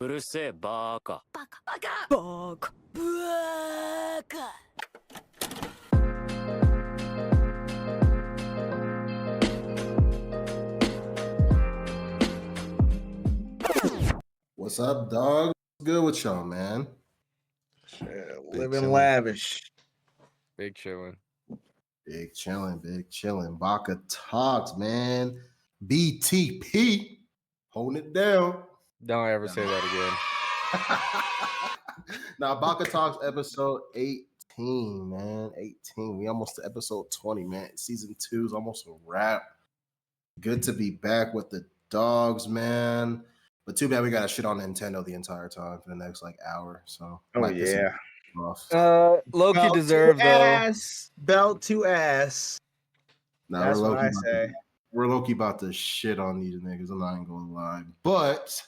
うるせえバーカ。バカバカバカバカ。What's up, dog? What's good with y'all, man? Living chillin'. lavish. Big chilling. Big chilling. Baka Talks, man. BTP, holding it down. Don't ever say that again. Now, Baka Talks episode 18, man. 18. We almost to episode 20, man. Season 2 is almost a wrap. Good to be back with the dogs, man. But too bad we got to shit on Nintendo the entire time for the next hour. So, Oh might piss yeah. them off. Loki Belt deserved to though. ass. Belt to ass. Nah, That's we're what I low-key say. We're low-key about to shit on these niggas. I'm not even gonna lie. But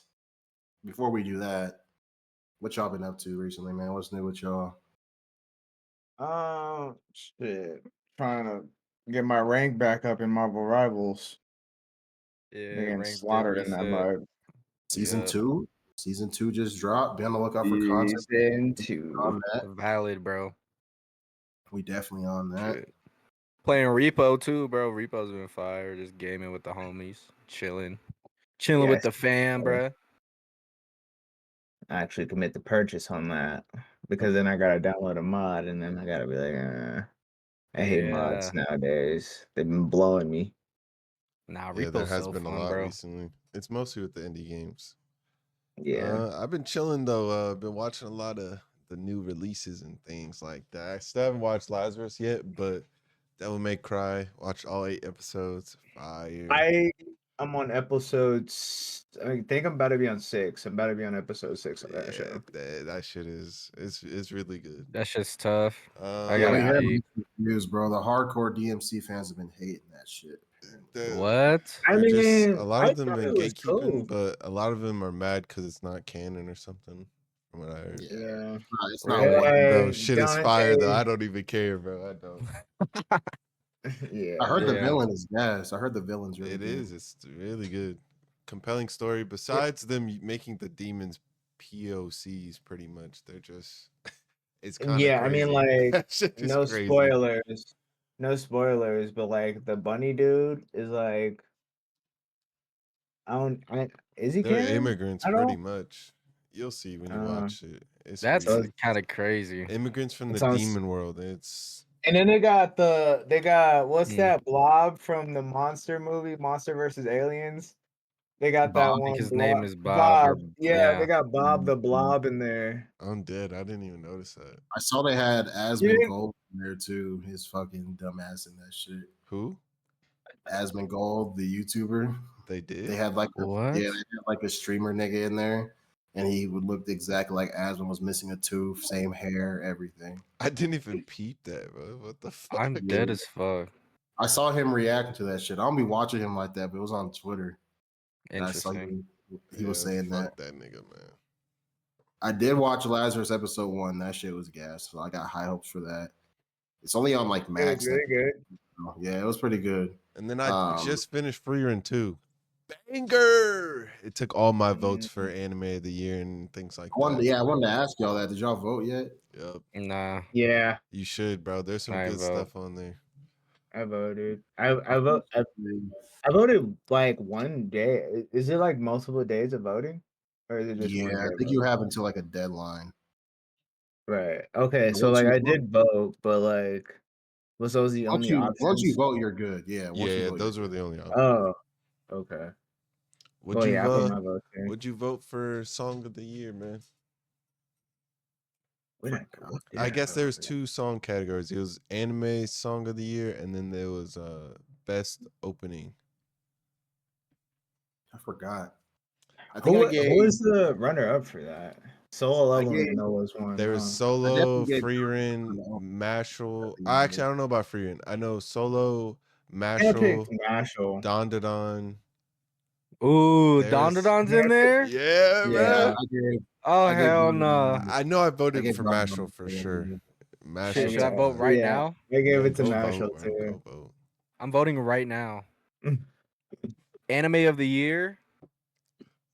before we do that, what y'all been up to recently, man? What's new with y'all? Shit. Trying to get my rank back up in Marvel Rivals. Yeah, Getting rank's slaughtered been in that reset. mode. Season Yeah. 2? Season 2 just dropped. Be on the lookout for content. Season On 2. that. Valid, bro. We definitely on that. Shit. Playing Repo too, bro. Repo's been fire. Just gaming with the homies, chilling with Yes. the fam, bro. I actually commit the purchase on that because then I gotta download a mod and then I gotta be like, I hate mods nowadays. They've been blowing me. Nah, Yeah, there Repo's has so been a fun, lot bro. recently. It's mostly with the indie games. Yeah. I've been chilling though. Been watching a lot of the new releases and things like that. I still haven't watched Lazarus yet, but Devil May Cry. Watched all 8 episodes. Fire. I'm on episodes. I think I'm about to be on 6. I'm about to be on episode 6 of that show. That shit is it's really good. That shit's tough. I Yeah, gotta we heard be. reviews, bro. The hardcore DMC fans have been hating that shit. What? I They're just mean, a lot I of them thought been it was gatekeeping, cool. but a lot of them are mad because it's not canon or something. From what I heard. Yeah. It's not Bro, what shit is fire though. I don't even care, bro. I don't. Yeah. I heard the Yeah. villain is gas. I heard the villain's really It good. is. It's really good. Compelling story. Besides them making the demons POCs, pretty much, they're just. It's kind of Yeah, I mean, like, that shit is no crazy. spoilers. No spoilers, but like the bunny dude is like, is he They're canon? immigrants, I pretty don't. much. You'll see when you watch it. It's That's weird. kind of crazy. Immigrants from It the sounds- demon world. It's And then they got what's that blob from the monster movie, Monster versus Aliens? They got Bob? that I one. think his blob. name is Bob. Or, Yeah, they got Bob the Blob in there. I'm dead. I didn't even notice that. I saw they had You Asmongold didn't- Gold in there too. His fucking dumbass in that shit. Who? Asmongold, the YouTuber. They did? They had like What? they had like a streamer nigga in there, and he would look exactly like Asmon, was missing a tooth, same hair, everything. I didn't even peep that, bro. What the fuck? I'm dead as fuck. I saw him reacting to that shit. I don't be watching him like that, but it was on Twitter. And I saw Interesting. he was saying fuck that. that nigga, man. I did watch Lazarus episode 1. That shit was gas. So I got high hopes for that. It's only on like Max. Really good. Yeah, it was pretty good. And then I just finished Freerun 2. Banger! It took all my votes for anime of the year and things like that. I wanted to ask y'all that. Did y'all vote yet? Yep. Nah. Yeah, You should, bro. There's some I good vote. stuff on there. I voted. I voted like one day. Is it like multiple days of voting, or is it just one Yeah, day? I think you have until like a deadline. Right. Okay. So Once like you I vote- did vote, but like was those the Once only you options? vote, you're good. Yeah. Once you Yeah, vote, those you're were good. the only options. Oh. Okay. Would Yeah, I put my vote there. would you vote for Song of the Year, man? I guess there's 2 song categories. It was anime song of the year, and then there was best opening. I forgot. I think Who was the runner up for that? Solo level, gave- I know was one. There was I Solo, definitely gave Freerun, Mashal. Actually, I don't know about Freerun. I know Solo, I picked Mashal, Mashal. Don. Ooh, There's- Dondadon's in there? Yeah, man. Oh, I gave hell Don- no. I know I voted gave for Don Mashal for yeah. sure. Shit, Mashal. should I vote right now? I gave it to Go Mashal vote, man. too. Go vote. I'm voting right now. Anime of the year?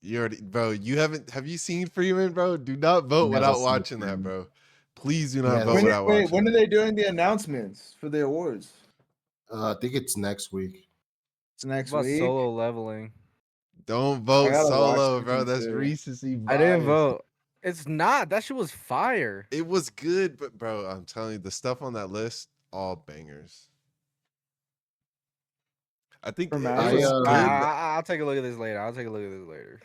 You already, bro. You haven't. Have you seen Freeman, bro? Do not vote Never without seen watching that, Freeman. bro. Please do Yeah, not vote When- without watching. When are they doing the announcements for the awards? I think it's next week. It's next What about week. Solo Leveling? Don't I vote gotta watch Solo, them bro. That's too. recency bias. I didn't vote. It's not. That shit was fire. It was good, but bro, I'm telling you, the stuff on that list, all bangers. I think For it Mass was Effect. good. I'll take a look at this later. I'll take a look at this later.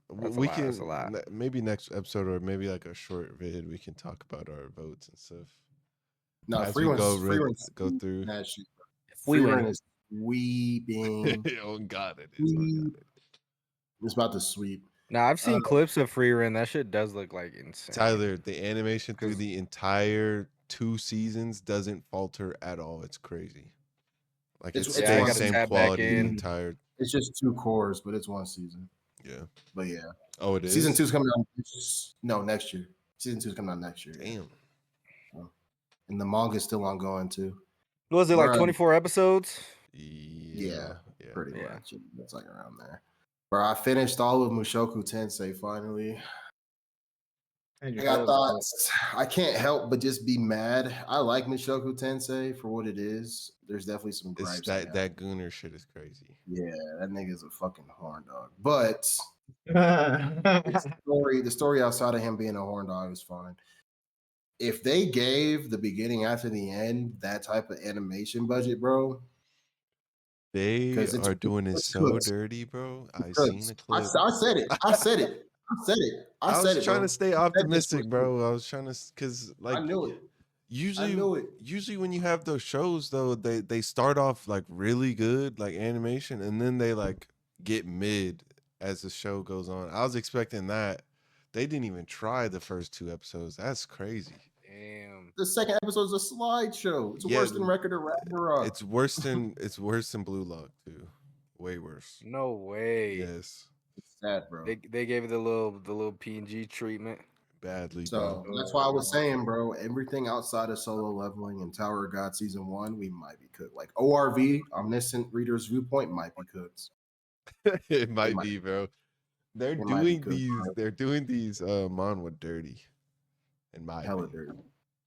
That's a We lot, can that's a lot. maybe next episode or maybe like a short vid. We can talk about our votes and stuff. No, As we go Freeman's go through. that shit. We Freeman win. is sweeping. Oh God, it is. Oh God, it is. It's about to sweep. Now I've seen clips of Free Run. That shit does look like insane. Tyler, the animation through 'Cause- the entire 2 seasons doesn't falter at all. It's crazy. Like It's- it's it's staying one the same season. quality the Back in. entire. It's just 2 cores, but it's 1 season. Yeah. But yeah, Oh, it is. season 2 is coming out. No, next year. Season 2 is coming out next year. Damn. And the manga is still ongoing too. What was it like Bruh. 24 episodes? Yeah. Pretty Yeah. much. It's like around there. Bro, I finished all of Mushoku Tensei finally. I got thoughts. I can't help but just be mad. I like Mushoku Tensei for what it is. There's definitely some gripes. It's that Gooner shit is crazy. Yeah, that nigga's a fucking horn dog. But That's the story outside of him being a horn dog is fine. If they gave the beginning after the end that type of animation budget, bro, They 'Cause it's- are doing it it's so good. dirty, bro. I because seen the clip. I said it. I said it. I was trying bro. to stay optimistic, bro. I was trying to, cause like I knew it. usually, I knew it. usually when you have those shows though, they start off like really good, like animation, and then they like get mid as the show goes on. I was expecting that. They didn't even try the first 2 episodes. That's crazy. Damn. The second episode is a slideshow. It's Yeah, worse than Record of Ragnarok. It's worse than Blue Lock too. Way worse. No way. Yes, It's sad, bro. They gave it the little PNG treatment. badly. So bro. that's why I was saying, bro, everything outside of Solo Leveling and Tower of God season 1, we might be cooked. Like ORV, Omniscient Reader's Viewpoint, might be cooked. It might might- be, bro. They're it might be doing good, these. bro. They're doing these manhwa dirty. In my Hella opinion, dirty.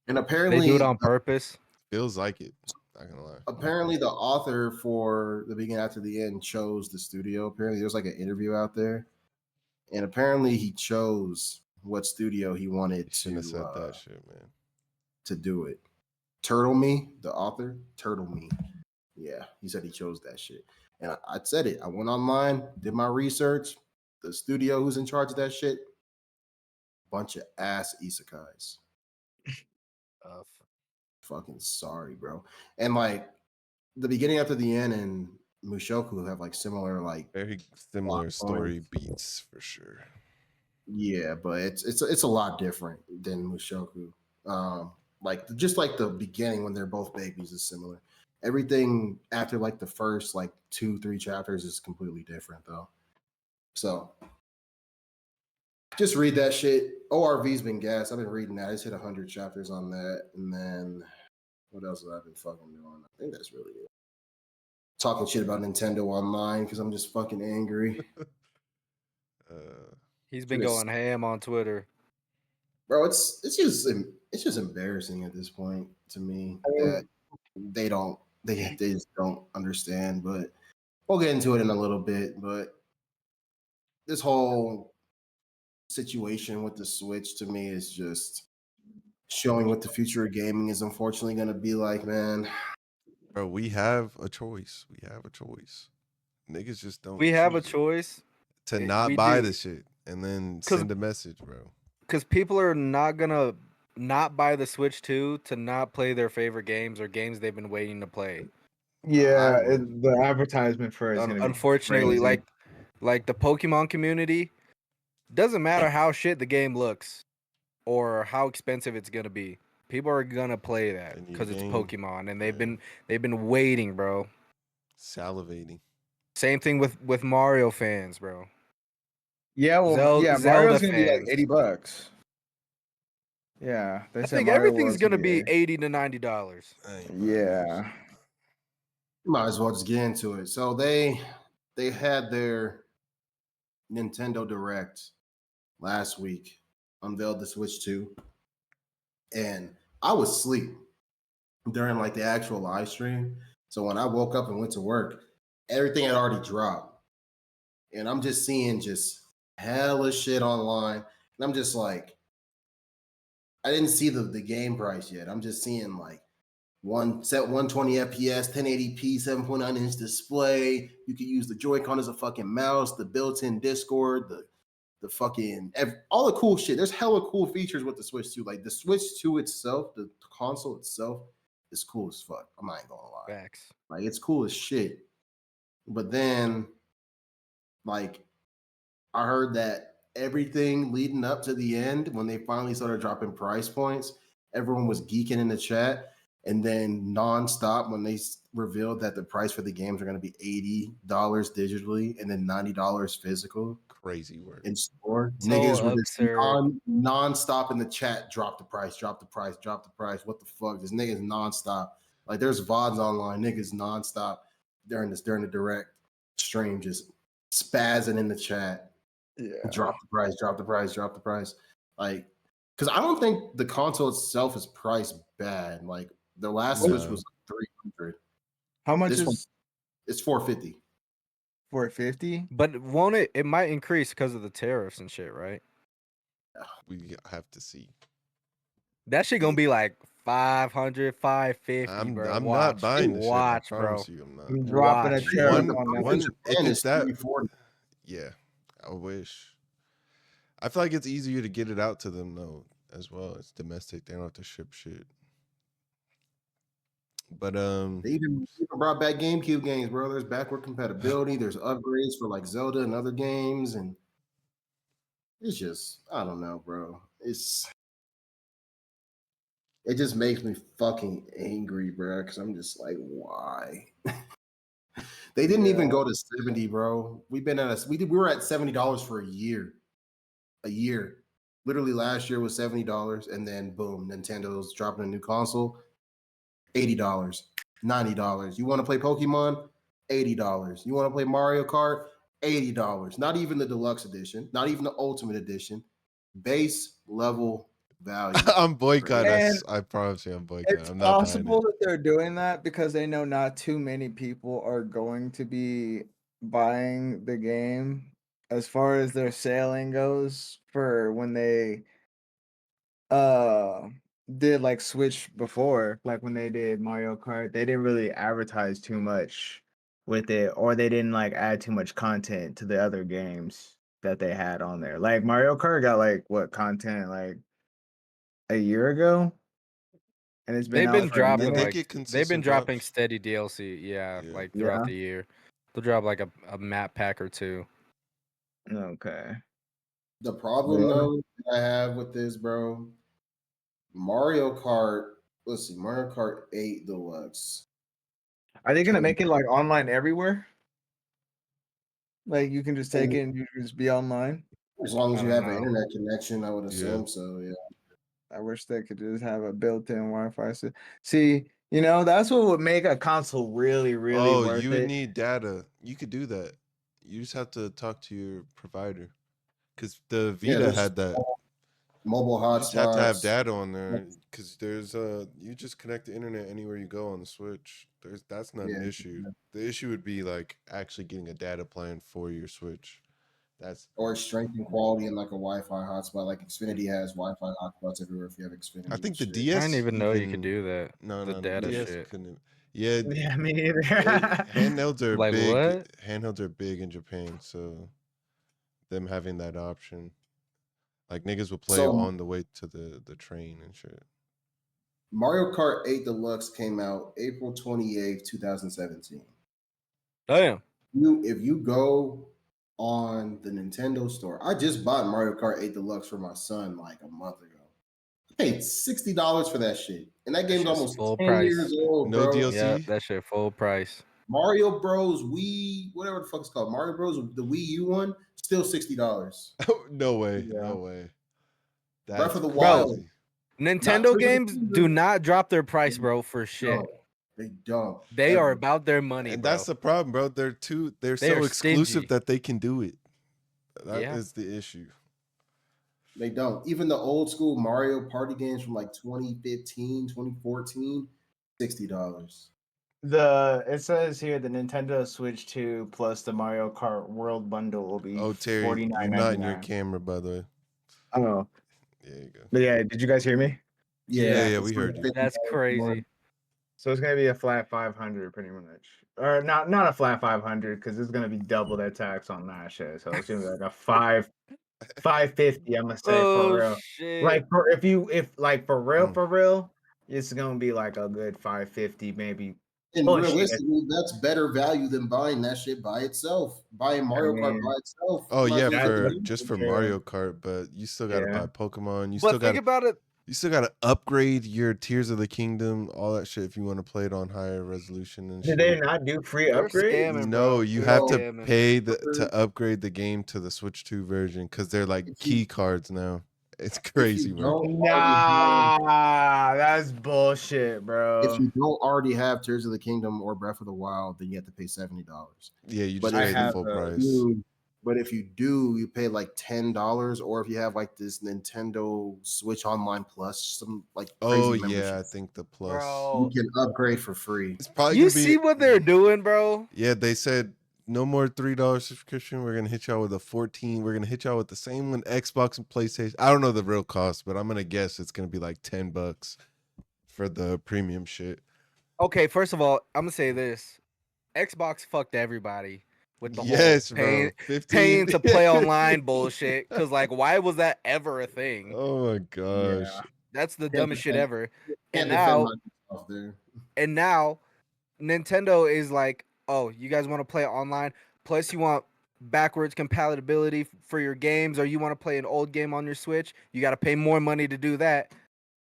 And apparently, They do it on purpose. feels like it. Not gonna lie. apparently the author for the beginning after the end chose the studio. Apparently, there's like an interview out there, and apparently he chose what studio he wanted You shouldn't to have said that shit, man. to do it. Turtle Me, the author, Turtle Me. Yeah, he said he chose that shit. And I said it. I went online, did my research. The studio who's in charge of that shit, bunch of ass isekais. Fucking sorry, bro. And like the beginning after the end and Mushoku have like similar like Very similar Plot story beats for sure. yeah, but it's a lot different than Mushoku. Like just like the beginning when they're both babies is similar. Everything after like the first like 2-3 chapters is completely different though. So just read that shit. ORV's been gas. I've been reading that. I just hit 100 chapters on that. And then what else have I been fucking doing? I think that's really it. Talking shit about Nintendo Online because I'm just fucking angry. He's been Shit is- going ham on Twitter. Bro, it's just embarrassing at this point to me that they just don't understand. But we'll get into it in a little bit. But this whole situation with the Switch to me is just showing what the future of gaming is unfortunately going to be like, man. Bro, we have a choice. We have a choice. Niggas just don't. We have a choose it. choice to we not buy do. the shit and then 'Cause- send a message, bro. because people are not gonna not buy the Switch 2 to not play their favorite games or games they've been waiting to play. Yeah, I would- the advertisement for it is gonna be Unfortunately, crazy. like the Pokemon community, doesn't matter how shit the game looks or how expensive it's gonna be. People are gonna play that They need because it's game. Pokemon, and Yeah. they've been waiting, bro. Salivating. Same thing with Mario fans, bro. Yeah, well, Zelda Mario's gonna be like fans. $80. Yeah, they I said think Mario everything's was gonna be $80. $80 to $90. I ain't buying Yeah, Might as well just get into it. So they had their Nintendo Direct last week unveiled the Switch 2, and I was asleep during like the actual live stream. So when I woke up and went to work, everything had already dropped, and I'm just seeing just hella shit online, and I'm just like, I didn't see the game price yet. I'm just seeing like 120 FPS, 1080p, 7.9 inch display. You could use the Joy-Con as a fucking mouse, the built-in Discord, the fucking all the cool shit. There's hella cool features with the Switch 2. Like the Switch 2 itself, the console itself is cool as fuck. I'm not even gonna lie. Facts. Like it's cool as shit. But then, like, I heard that everything leading up to the end, when they finally started dropping price points, everyone was geeking in the chat. And then nonstop when they revealed that the price for the games are going to be $80 digitally and then $90 physical Crazy work. in store, So niggas were just absurd. nonstop in the chat. Drop the price, drop the price, drop the price. What the fuck? This niggas nonstop. Like there's VODs online, niggas nonstop during the direct stream, just spazzing in the chat. Yeah. Drop the price, drop the price, drop the price. Like, because I don't think the console itself is priced bad. Like the last Switch was like 300. How much This one, is it's 450. 450? But won't it? It might increase because of the tariffs and shit, right? We have to see. That shit gonna be like 500, 550, I'm bro. not Watch. buying this Watch, shit. I bro. promise you, I'm not. I'm dropping a Watch. tariff One, on that. one. Japan If it's is that, 340. yeah, I wish. I feel like it's easier to get it out to them though, as well. It's domestic; they don't have to ship shit. But They even brought back GameCube games, bro. There's backward compatibility. There's upgrades for like Zelda and other games, and it's just I don't know, bro. It just makes me fucking angry, bro. Because I'm just like, why? They didn't even go to 70, bro. We were at $70 for a year. A year. Literally last year was $70, and then boom, Nintendo's dropping a new console. $80, $90. You want to play Pokemon? $80. You want to play Mario Kart? $80. Not even the deluxe edition, not even the ultimate edition. Base level value. I'm boycott. And I promise you, I'm boycott. it's I'm not buying possible it. that they're doing that because they know not too many people are going to be buying the game as far as their selling goes for when they uh did like Switch before, like when they did Mario Kart, they didn't really advertise too much with it, or they didn't like add too much content to the other games that they had on there. Like Mario Kart got like what content like a year ago, and it's been They've out been for a dropping They minute. like get they've been consistent dropping drops. steady DLC, yeah, Yeah. like throughout Yeah. the year. They'll drop like a map pack or two. Okay. The problem though that I have with this, bro, Mario Kart. Let's see, Mario Kart 8 Deluxe. Are they gonna make it like online everywhere? Like you can just take it and you just be online? As long as I you don't have an know. internet connection, I would Yeah. assume so. Yeah. I wish they could just have a built-in Wi-Fi. See, you know, that's what would make a console really, really Oh, worth you would it. need data. You could do that. You just have to talk to your provider, because the Yeah, Vita there's had that. mobile You just have to have hotspots. data on there, because there's you just connect the internet anywhere you go on the Switch. That's not an Yeah. issue. The issue would be like actually getting a data plan for your Switch. That's Or strength and quality in like a Wi-Fi hotspot. Like Xfinity has Wi-Fi hotspots everywhere if you have Xfinity. I think the and shit. I didn't DS even know you could do that. No, The the data DS shit. couldn't. Yeah, Yeah, me neither. handhelds are Like big. what? Handhelds are big in Japan, so them having that option, like niggas will play So on the way to the train and shit. Mario Kart 8 Deluxe came out April 28th, 2017. Damn. If you go on the Nintendo store, I just bought Mario Kart 8 Deluxe for my son like a month ago. I paid $60 for that shit. And that game's shit's almost full 10 price. years old, No bro. DLC. Yeah, that shit full price. Mario Bros. Wii, whatever the fuck it's called. Mario Bros. The Wii U one, still $60. No way. Yeah. No way. Breath That's of the crazy. Wild. Nintendo Tears of the games Kingdom. do not drop their price, bro, for shit. No, they don't. They are Ever. about their money, And bro. that's the problem, bro. They're They so are exclusive stingy. that they can do it. That Yeah. is the issue. They don't. Even the old school Mario Party games from like 2015, 2014, $60. It says here the Nintendo Switch 2 plus the Mario Kart World Bundle will be Oh, Terry, you're not in your $49.99. camera, by the way. Oh, There you go. but yeah, did you guys hear me? Yeah, It's we heard like you. $50 That's more. crazy. So it's gonna be a flat 500, pretty much, or not a flat 500 because it's gonna be double that tax on that shit. So it's gonna be like a 550. I'm gonna say for Oh real. shit. Like if like for Mm. real, it's gonna be like a good 550, maybe. And Push it. realistically, that's better value than buying that shit by itself. Buying Mario Kart mean, by itself. Oh might yeah, as well That's get for the game. just for true. Mario Kart, but you still gotta buy Yeah. Pokemon. But think about it. You still gotta upgrade your Tears of the Kingdom, all that shit if you want to play it on higher resolution and Did shit. they not do free They're upgrades? scamming, No, bro. you They're have to scamming. pay to upgrade the game to the Switch 2 version because they're like If you- key cards now. It's If crazy, you bro. don't already have, Nah, that's bullshit, bro. if you don't already have Tears of the Kingdom or Breath of the Wild, then you have to pay $70. Yeah, you But just if pay you the full price. do, but if you do, you pay like $10, or if you have like this Nintendo Switch Online Plus, some like crazy Oh membership, yeah, I think the plus. you Bro, can upgrade for free. It's probably you gonna be. see what they're doing, bro? Yeah, they said no more $3 subscription. We're gonna hit y'all with a 14. We're gonna hit y'all with the same one Xbox and PlayStation. I don't know the real cost, but I'm gonna guess it's gonna be like $10 for the premium shit. Okay, first of all, I'm gonna say this: Xbox fucked everybody with the Yes, whole bro. 15. paying to play online bullshit. Cause like, why was that ever a thing? Oh my gosh. Yeah. That's the Can't dumbest shit defend- ever. Can't And defend now, myself there. and now, Nintendo is like, oh, you guys want to play online? Plus, you want backwards compatibility for your games, or you want to play an old game on your Switch? You got to pay more money to do that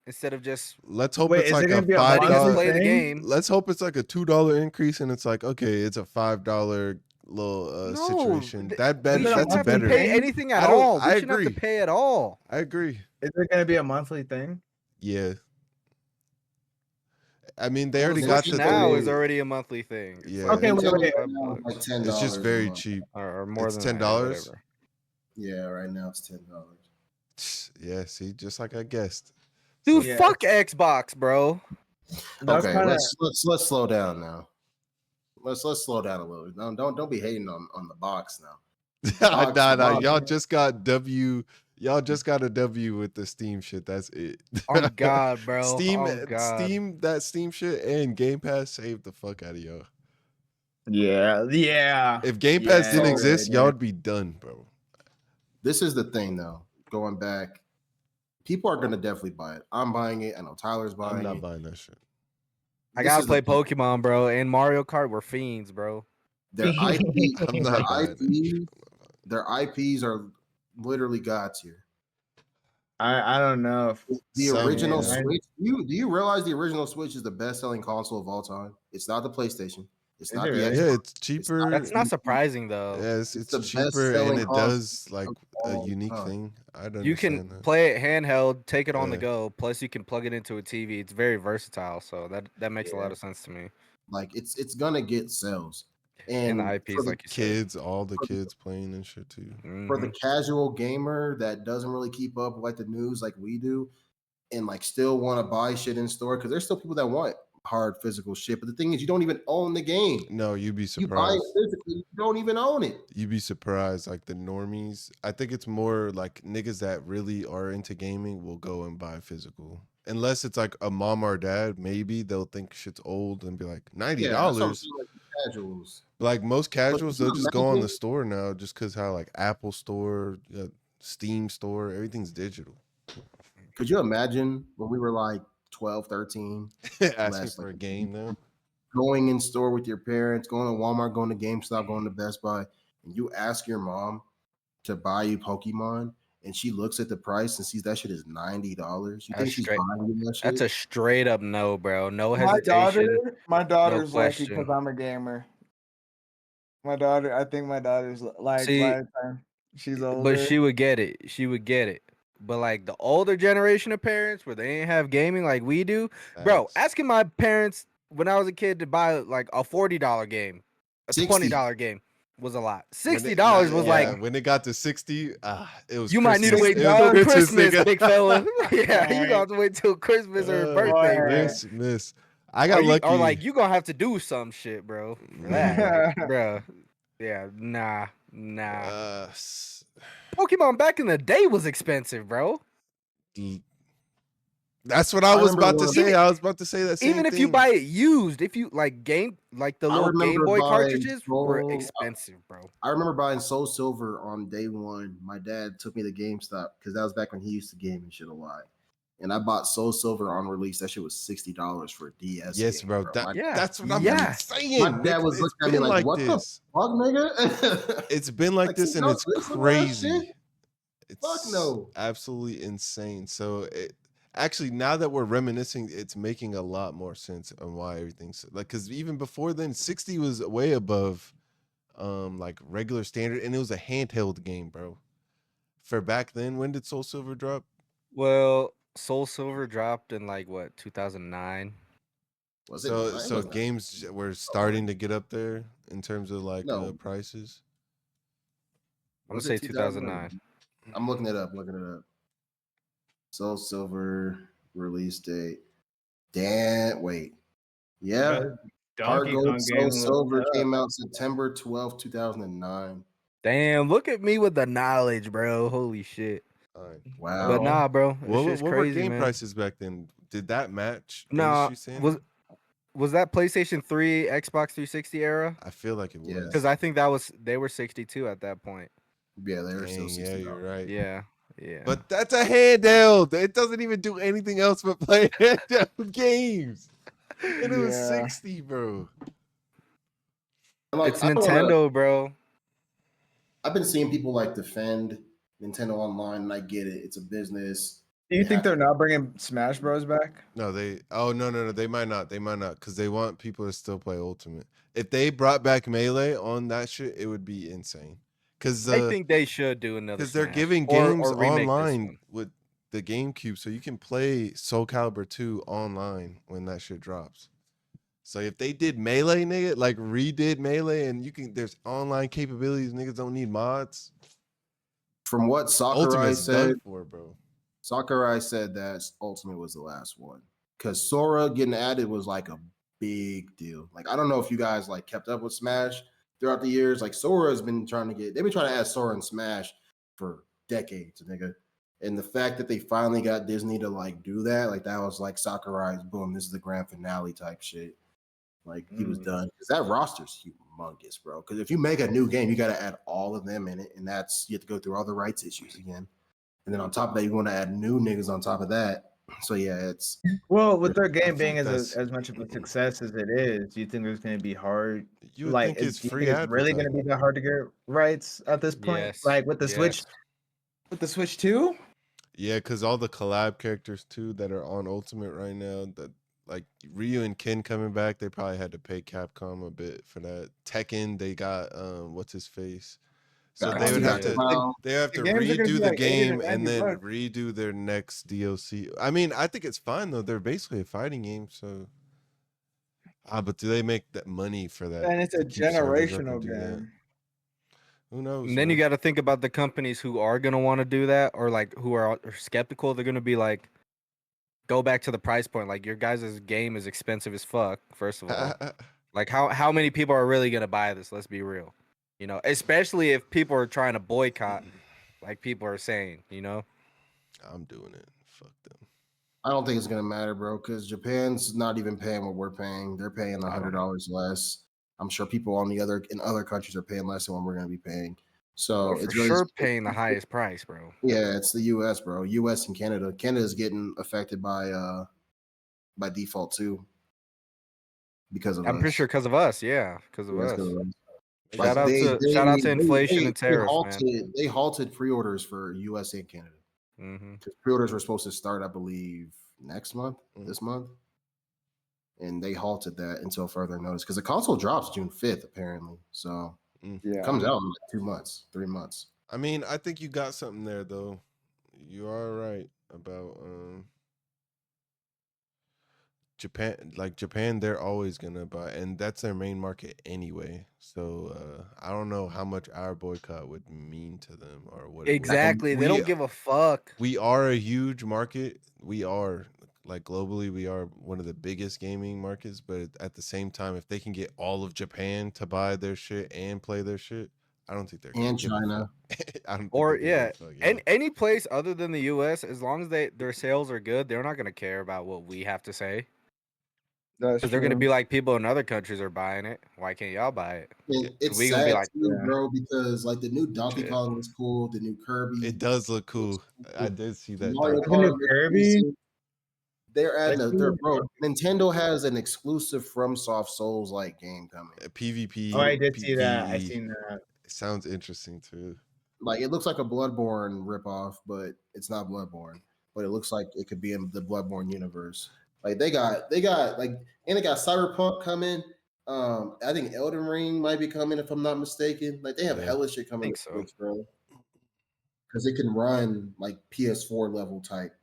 instead of just Let's hope Wait, it's is it like gonna a be a letting us $5. play the thing? game. Let's hope it's like a $2 increase, and it's like okay, it's a $5 little No, situation. th- That we better. shouldn't That's have better. to pay anything at I don't- all. We I shouldn't have agree. to pay at all. I agree. Is it gonna be a monthly thing? Yeah. I mean, they Well, already the got Switch the now three. is already a monthly thing. It's Yeah. like Okay, wait, Nintendo wait. right now is like $10. It's just a very month. or cheap. more It's than that, $10. whatever. Yeah, right now it's $10. Yeah. See, just like I guessed. Dude, Yeah. fuck Xbox, bro. That's Okay, kinda, let's slow down now. Let's slow down a little. Don't be hating on the box now. Box, nah. box. Y'all just got W. Y'all just got a W with the Steam shit. That's it. On God, bro. Steam, On God. that Steam shit and Game Pass saved the fuck out of y'all. yeah. If Game Pass didn't so- exist, y'all would be done, bro. This is the thing though. Going back, people are gonna definitely buy it. I'm buying it. I know Tyler's I'm buying not it. buying that shit. I This gotta is the play thing. Pokemon, bro, and Mario Kart. We're fiends, bro. Their IP, I'm their not buying that shit. IP, their IPs are literally god tier. I don't know if The Some, original yeah. Switch. Do you realize the original Switch is the best-selling console of all time? It's not the PlayStation. It's Is not it the really? Xbox. Yeah, it's cheaper. That's not surprising though. Yes, It's it's the cheaper best-selling and it console does like of a all unique time. thing. I don't You can understand that. play it handheld, take it on the Yeah. go. Plus, you can plug it into a TV. It's very versatile, so that makes a lot of sense to me. Like it's gonna get sales. And the for IPs, the, like you said. Kids, all the kids playing and shit too. for the Mhm. casual gamer that doesn't really keep up with like the news like we do, and like still want to buy shit in store, because there's still people that want hard physical shit. But the thing is, you don't even own the game. No, you'd be You buy it surprised. physically, you don't even own it. You'd be surprised. Like the normies, I think it's more like niggas that really are into gaming will go and buy physical. Unless it's like a mom or dad, maybe they'll think shit's old and be like $90. Yeah, that's what I'm saying, like the casuals. Like most casuals, could you they'll just go on the imagine- store now, just because how like Apple Store, Steam Store, everything's digital. Could you imagine when we were like 12, 13, Asking Less, for like, a game now. going in store with your parents, going to Walmart, going to GameStop, going to Best Buy, and you ask your mom to buy you Pokemon, and she looks at the price and sees that shit is $90. You That's think she's straight- buying you that shit? That's a straight up no, bro. No my hesitation. daughter's lucky question. because I'm a gamer. I think my daughter's like See, by the time she's older. But she would get it. She would get it. But like the older generation of parents where they ain't have gaming like we do, bro. Facts. Asking my parents when I was a kid to buy like a $40 game, a $60. $20 game. was a lot. When $60 was like when it got to 60, it was you might need to Christmas. wait It was till Christmas, Christmas, nigga. big fella. Yeah, you gonna have to wait till Christmas or birthday, bro. Christmas. I got lucky. Or like you gonna have to do some shit, bro. For that, like, bro. Yeah, nah. Pokemon back in the day was expensive, bro. That's what I was about to say. I was about to say that same Even if thing. you buy it used, if you like the little Game Boy cartridges were expensive, bro. I remember buying Soul Silver on day one. My dad took me to GameStop because that was back when he used to game and shit a lot. And I bought Soul Silver on release. That shit was $60 for a DS. Yes, game, bro. That's what I'm saying. My dad was looking at me like, "What the fuck, nigga?" It's been like this, and it's crazy. It's fuck no, absolutely insane. So actually, now that we're reminiscing, it's making a lot more sense on why everything's like. Because even before then, 60 was way above, like regular standard, and it was a handheld game, bro. For back then, when did Soul Silver drop? Well, Soul Silver dropped in like what 2009. So games were starting to get up there in terms of like prices. I'm gonna say 2009. I'm looking it up. Soul Silver release date. Damn, wait. Yeah. Heart Gold Soul Silver came out September 12th, 2009. Damn, look at me with the knowledge, bro. Holy shit. Wow. But nah, bro. What crazy, were game man. prices back then? Did that match No, standard? was that PlayStation 3, Xbox 360 era? I feel like it was. Because I think they were 62 at that point. Yeah, they were still 60. Yeah, you're right. Yeah. But that's a handheld. It doesn't even do anything else but play handheld games. And it was 60, bro. It's Nintendo, bro. I've been seeing people like defend Nintendo Online, and I get it. It's a business. Do you think they're not bringing Smash Bros back? No, no. They might not, because they want people to still play Ultimate. If they brought back Melee on that shit, it would be insane. Because I think they should do another. Because they're giving games online with the GameCube, so you can play Soul Calibur 2 online when that shit drops. So if they did Melee, nigga, like redid Melee, and there's online capabilities, niggas don't need mods. From what Sakurai said, bro. Sakurai said that Ultimate was the last one because Sora getting added was like a big deal. Like I don't know if you guys like kept up with Smash throughout the years. Like Sora has been they've been trying to add Sora in Smash for decades, nigga. And the fact that they finally got Disney to like do that, like that was like Sakurai's boom. This is the grand finale type shit. Like he was done because that roster's humongous, bro. Because if you make a new game, you got to add all of them in it, and you have to go through all the rights issues again. And then on top of that, you want to add new niggas on top of that. So yeah, it's with their game being as much of a success as it is. Do you think it's going to be hard? You would think it's free. It's really going to be that hard to get rights at this point? Yes. Like with the Switch, with the Switch 2? Yeah, because all the collab characters too that are on Ultimate right now, that like Ryu and Ken coming back, they probably had to pay Capcom a bit for that. Tekken, they got what's his face. So they would have to redo the game and then redo their next DLC. I mean, I think it's fine though. They're basically a fighting game, so but do they make that money for that? And it's a generational game. Who knows? And then you got to think about the companies who are gonna want to do that, or like who are skeptical. They're gonna be like, go back to the price point. Like your guys' game is expensive as fuck. First of all, like how many people are really gonna buy this? Let's be real. You know, especially if people are trying to boycott, like people are saying, you know. I'm doing it. Fuck them. I don't think it's gonna matter, bro, because Japan's not even paying what we're paying. They're paying $100 less. I'm sure people in other countries are paying less than what we're gonna be paying. So it's for sure paying the highest price, bro. Yeah, it's the US, bro. US and Canada. Canada's getting affected by default too. Because of I'm pretty sure because of us, because of us. Shout out to inflation and tariffs, man. They halted pre-orders for US and Canada. Because pre-orders were supposed to start, I believe, this month. And they halted that until further notice. Because the console drops June 5th, apparently. So it comes out in like 2 months, 3 months. I mean, I think you got something there, though. You are right about Japan, they're always gonna buy, and that's their main market anyway. So I don't know how much our boycott would mean to them or what it would. Exactly. They don't give a fuck. We are a huge market. We are globally, we are one of the biggest gaming markets. But at the same time, if they can get all of Japan to buy their shit and play their shit, I don't think they're gonna And give a China. fuck. I don't Or think they're gonna yeah, give a fuck, yeah. any place other than the U.S. as long as their sales are good, they're not gonna care about what we have to say That's because they're gonna true. be like, people in other countries are buying it. Why can't y'all buy it? And And it's we gonna be sad like, too, Yeah. bro, because like the new Donkey Shit. Kong was cool, the new Kirby. It does look looks cool. I did see that. Mario Donkey The new Kart looks Kirby? decent. They're I adding seen they're it. bro. Nintendo has an exclusive FromSoft Souls like game coming. PvP. Oh, I did see that. I PvE. seen that. It sounds interesting too. Like it looks like a Bloodborne ripoff, but it's not Bloodborne. But it looks like it could be in the Bloodborne universe. Like they got like, and they got Cyberpunk coming. I think Elden Ring might be coming if I'm not mistaken. Like they have Yeah. hella shit coming Think to so. Switch, bro. Because it can run like PS4 level type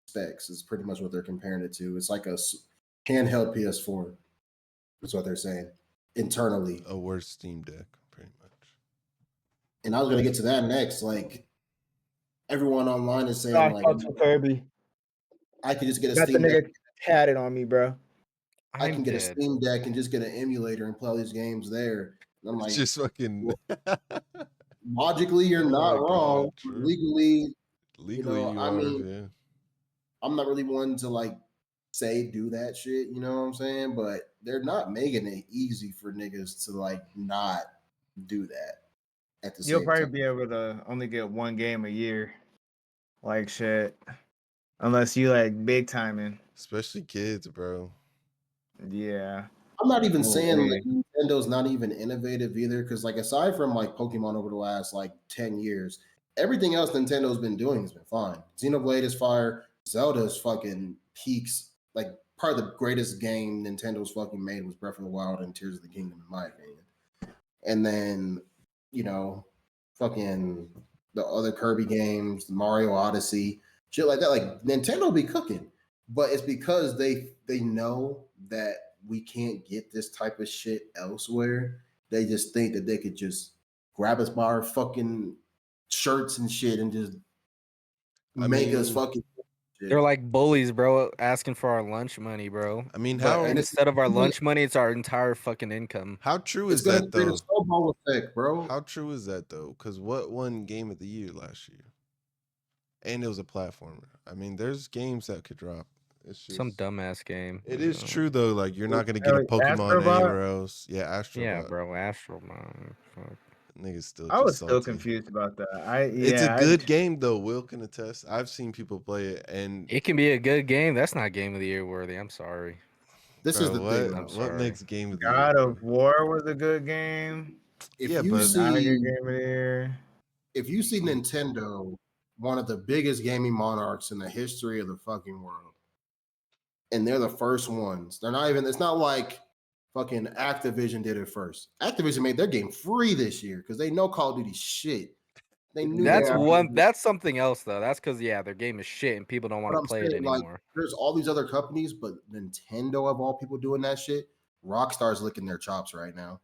specs. Is pretty much what they're comparing it to. It's like a handheld PS4. That's what they're saying internally. A worse Steam Deck, pretty much. And I was gonna get to that next. Like everyone online is saying, I like fucks with Kirby. I could just get a Got the Steam Deck. nigga tatted on me, bro. I can I'm get a dead. Steam Deck and just get an emulator and play all these games there. And I'm like, It's just fucking logically, you're Oh not my God, wrong. true. Legally, legally you I are, mean, yeah. I'm not really one to like say do that shit. You know what I'm saying? But they're not making it easy for niggas to like not do that at the You'll same probably time. be able to only get one game a year. Like shit. Unless you like big timing. Especially kids, bro. Yeah. I'm not even Oh, saying like wait. Nintendo's not even innovative either, because like aside from like Pokemon over the last like 10 years, everything else Nintendo's been doing has been fine. Xenoblade is fire, Zelda's fucking peaks. Like part of the greatest game Nintendo's fucking made was Breath of the Wild and Tears of the Kingdom, in my opinion. And then, fucking the other Kirby games, the Mario Odyssey, shit like that. Like Nintendo be cooking, but it's because they know that we can't get this type of shit elsewhere. They just think that they could just grab us by our fucking shirts and shit and just make us fucking shit. They're like bullies, bro, asking for our lunch money, bro. I mean, But how instead of our it's- lunch money, it's our entire fucking income. how true It's is gonna that create a though? snowball effect, bro. How true is that though? Because what won Game of the Year last year? And it was a platformer. I mean, there's games that could drop. It's just Some dumbass game. It is true though. Like you're not gonna get a Like Pokemon Astrobot? anywhere else. Yeah, Astrobot. Yeah, bro, Astro Man. Fuck. Niggas still I just was still salty. confused about that. It's a good game though. Will can attest. I've seen people play it, and It can be a good game. That's not Game of the Year worthy. I'm sorry. This bro, is the thing. what I'm Though. sorry. what makes Game of the God Year? of War was a good game. If Yeah, you but- see Not a good game of the year. if you see Nintendo, one of the biggest gaming monarchs in the history of the fucking world, and they're the first ones. They're not even. It's not like fucking Activision did it first. Activision made their game free this year because they know Call of Duty shit. They knew That's that. one. That's something else though. That's because their game is shit and people don't want But to I'm play it saying, like, anymore. there's all these other companies, but Nintendo of all people doing that shit. Rockstar's licking their chops right now.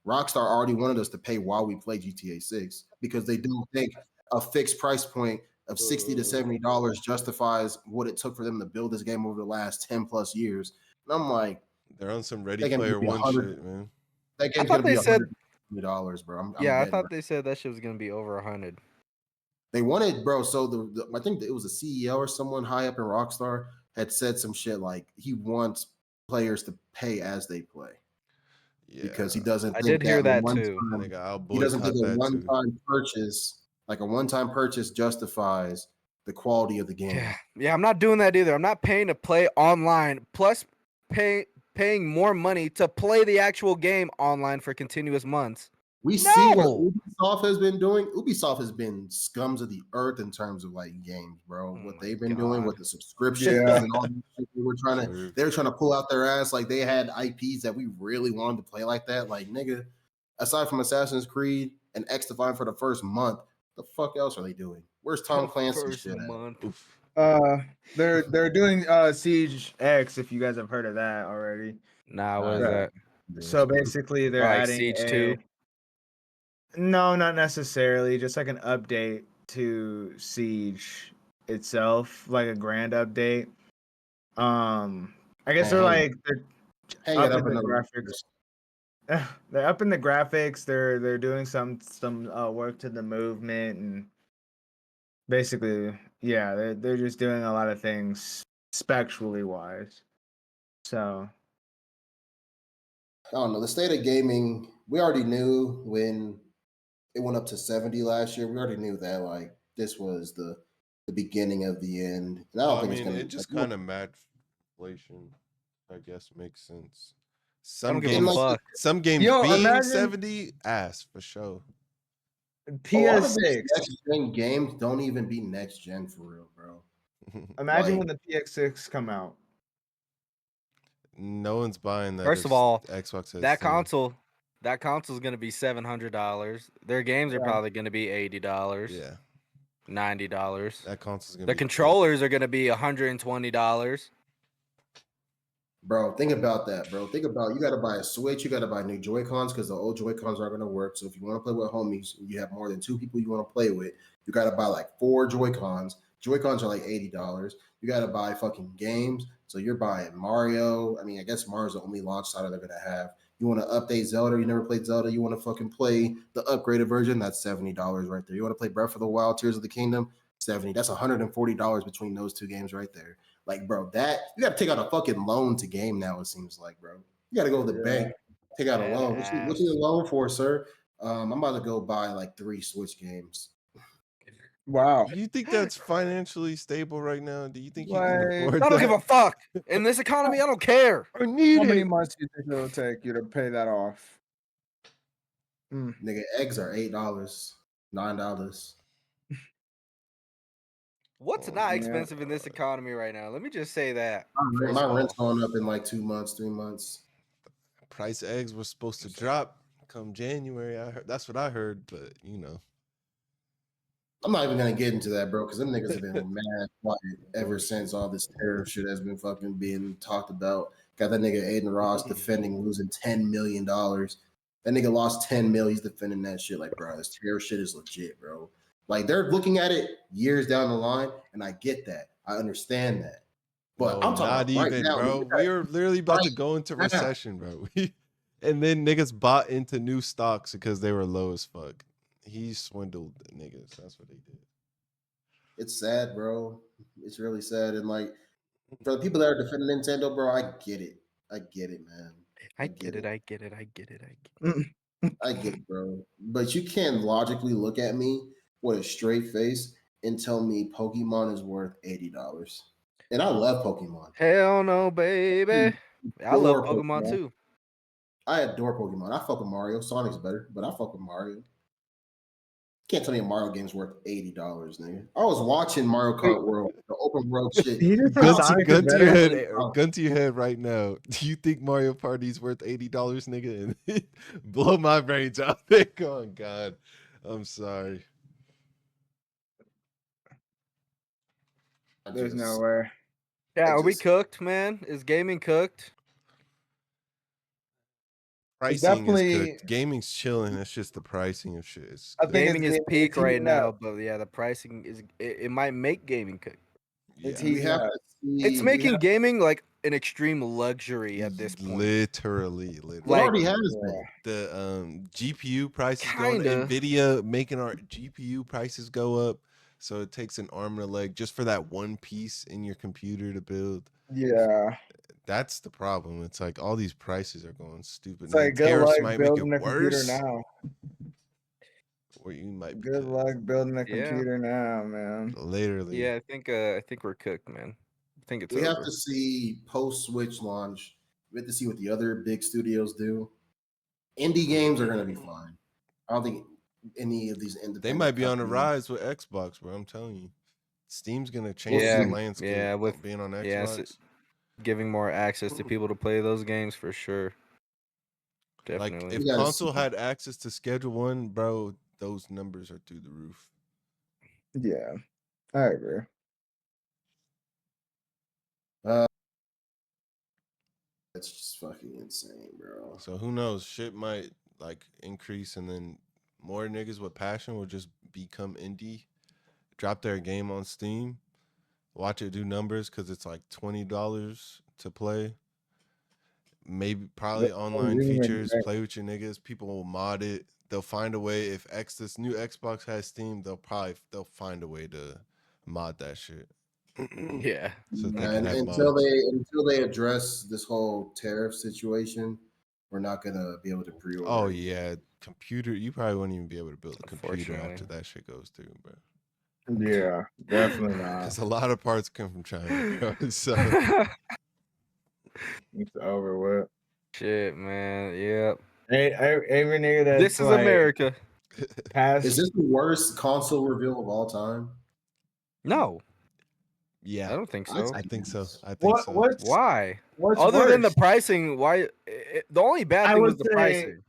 Rockstar already wanted us to pay while we play GTA 6 because they don't think a fixed price point of $60 to $70 justifies what it took for them to build this game over the last 10 plus years. And I'm like, They're on some Ready that game's Player gonna be One 100 shit, man. that game's thought gonna be they said- $100, bro. I'm Yeah, I betting, thought bro. they said that shit was gonna be over 100. They wanted, bro. So I think it was a CEO or someone high up in Rockstar had said some shit like he wants players to pay as they play. Yeah, Because he doesn't I think did hear that one too. time- nigga, I'll he doesn't boycott think a that too. one-time purchase, like a one-time purchase, justifies the quality of the game. Yeah, I'm not doing that either. I'm not paying to play online, plus paying more money to play the actual game online for continuous months. We see what No! Ubisoft has been doing. Ubisoft has been scums of the earth in terms of like games, bro. Oh What my they've been doing God. with the subscriptions Yeah. and all this shit True. they were trying to pull out their ass like they had IPs that we really wanted to play like that. Like, nigga, aside from Assassin's Creed and X Divine for the first month, the fuck else are they doing? Where's Tom Clancy's First shit at? month. Oof. They're doing Siege X, if you guys have heard of that already. Nah, what is Right. that? So basically they're Like adding Siege a 2? No, not necessarily, just like an update to Siege itself, like a grand update. I guess they're Hang- like they're Hang it up up in the another graphics. They're up in the graphics. They're doing some work to the movement and basically, yeah, they're just doing a lot of things spectrally wise. So I don't know. The state of gaming, we already knew when it went up to 70 last year. We already knew that like this was the beginning of the end. And I don't Well, I think it's mean, gonna it be just like, kind of matched inflation. I guess makes sense. I don't Some give a and like games, fuck. some games Yo, being imagine 70 ass for sure. a lot of these PS6. next gen games don't even be next gen for real, bro. Imagine Like, when the PX6 come out. No one's buying that First if of all, Xbox has that Steam. console's gonna be $700. Their games are Yeah. probably gonna be $80, Yeah, $90. that console's gonna The be controllers are gonna be $120. bro, think about that, bro. Think about you got to buy a Switch, you got to buy new Joy Cons because the old Joy Cons aren't going to work. So if you want to play with homies, you have more than two people you want to play with, you got to buy like four Joy Cons. Joy Cons are like $80. You got to buy fucking games. So you're buying Mario. I mean, I guess Mario's the only launch title they're going to have. You want to update Zelda? You never played Zelda? You want to fucking play the upgraded version? That's $70 right there. You want to play Breath of the Wild, Tears of the Kingdom? 70. That's $140 between those two games right there. Like, bro, that you got to take out a fucking loan to game now. It seems like, bro, you got to go to the Yeah. bank, take out a Dead loan. What you ass. a loan for, sir? I'm about to go buy like 3 Switch games. Wow. Do you think that's financially stable right now? Do you think you can Like, afford I don't give a that? fuck. In this economy, I don't care. I need how many it. months do you think it'll take you to pay that off? Nigga, eggs are $8, $9. What's Oh, not yeah. expensive in this economy right now? Let me just say that. My First of rent's all, going up in like 2 months, 3 months. price of eggs was supposed to drop come January. I heard that's what I heard, but you know. I'm not even gonna get into that, bro, because them niggas have been mad quiet ever since all this tariff shit has been fucking being talked about. Got that nigga Aiden Ross defending losing $10 million. That nigga lost 10 mil. He's defending that shit. Like, bro, this tariff shit is legit, bro. Like, they're looking at it years down the line, and I get that. I understand that. But No, I'm talking not about right even, now, bro. nigga. We were literally about to Right go into now. recession, bro. And then niggas bought into new stocks because they were low as fuck. He swindled the niggas. That's what they did. It's sad, bro. It's really sad. And like, for the people that are defending Nintendo, bro, I get it. I get it, man. I get it. I get it. I get it. I get it, bro. But you can't logically look at me with a straight face and tell me Pokemon is worth $80. And I love Pokemon. Hell no, baby. I love Adore Pokemon too. I adore Pokemon. I fuck with Mario. Sonic's better, but I fuck with Mario. Can't tell me a Mario game's worth $80, nigga. I was watching Mario Kart World, the open world shit. He just said Gun to, Sonic is gun to your better. head, gun to your head right now. Do you think Mario Party's worth $80, nigga? And blow my brains out. Oh God, I'm sorry. There's no way. Yeah, I are we just- cooked, man? Is gaming cooked? Pricing is definitely- cooked. Gaming's chilling. It's just the pricing of shit. It's I think Gaming is it's peak right heating now, up. but yeah, the pricing is it might make gaming cooked. It's yeah, we heating have up. to see. It's we making have- gaming like an extreme luxury at this point. literally. it like- already has been. The GPU prices going. Kinda. Nvidia making our GPU prices go up, so it takes an arm and a leg just for that one piece in your computer to build. Yeah. That's the problem. It's like all these prices are going stupid. It's And like then good tariffs luck might make building it a computer worse, now. or you might be Good cooked. luck building a Yeah. computer now, man. Literally. Yeah, I think we're cooked, man. I think it's We have over. to see post Switch launch. We have to see what the other big studios do. Indie games are going to be fine. I don't think any of these independent. They might be on the companies- rise with Xbox, bro. I'm telling you. Steam's gonna change Yeah, the landscape. yeah, with- being on Xbox. yeah, Giving more access to people to play those games for sure. Like Definitely. if You gotta console see. had access to Schedule One, bro, those numbers are through the roof. Yeah. I agree. It's just fucking insane, bro. So who knows? Shit might like increase, and then more niggas with passion will just become indie, drop their game on Steam, watch it do numbers because it's like $20 to play. Maybe probably online features, play with your niggas. People will mod it. They'll find a way. If this new Xbox has Steam, they'll find a way to mod that shit. Yeah. So they can And have until mods. they address this whole tariff situation, we're not gonna be able to pre-order. Oh anything. yeah, computer. You probably wouldn't even be able to build a computer after Unfortunately. that shit goes through, bro. Yeah, definitely not. Because a lot of parts come from China, bro. So It's over with. Shit, man. Yep. Every nigga that's This is America. past. Is this the worst console reveal of all time? No, yeah, I don't think so. I think so. I think so. Why? What's Other than the worse? pricing, why? The only bad I thing would was the say- pricing.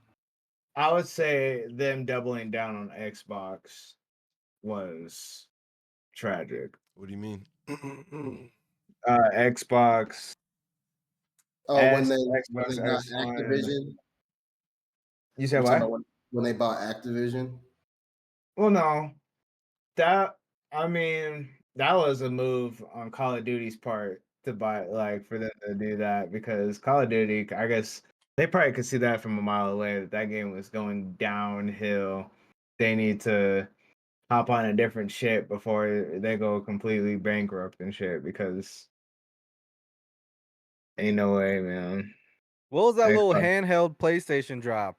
I would say them doubling down on Xbox was tragic. What do you mean? Xbox. Oh, when S, they Xbox got S One. Activision. You said You're what? talking about when they bought Activision. Well, no. That was a move on Call of Duty's part to buy, like, for them to do that, because Call of Duty, I guess they probably could see that from a mile away that game was going downhill. They need to hop on a different shit before they go completely bankrupt and shit, because ain't no way, man. What was that little Xbox. handheld PlayStation drop?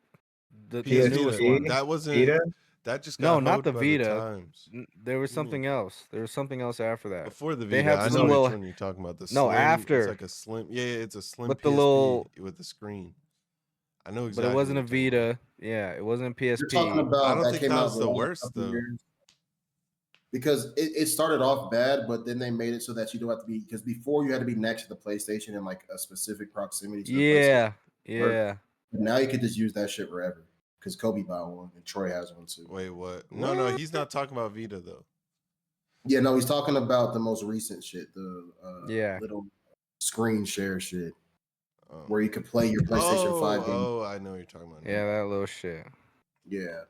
The PS newest Vita. one. That wasn't. Vita? That just No, got not hoed the by Vita. the times. There was What do you something mean? else. There was something else after that. Before the They Vita, had I some know little- which one you're talking about. The No, slim, after. It's like a slim. Yeah, it's a slim With PSP the little- with the screen. I know exactly. But it wasn't a what you're talking about. Vita. Yeah, it wasn't a PSP. You're talking about I don't that think came that out was the last worst, couple though. years. Because it started off bad, but then they made it so that you don't have to be, because before you had to be next to the PlayStation in like a specific proximity to the PlayStation. Yeah. But now you could just use that shit wherever. Because Kobe bought one and Troy has one too. Wait, what? No, he's not talking about Vita though. Yeah, no, he's talking about the most recent shit, the Yeah. little screen share shit, Oh. where you could play your PlayStation 5 game. Oh, I know what you're talking about. Yeah, that little shit. Yeah.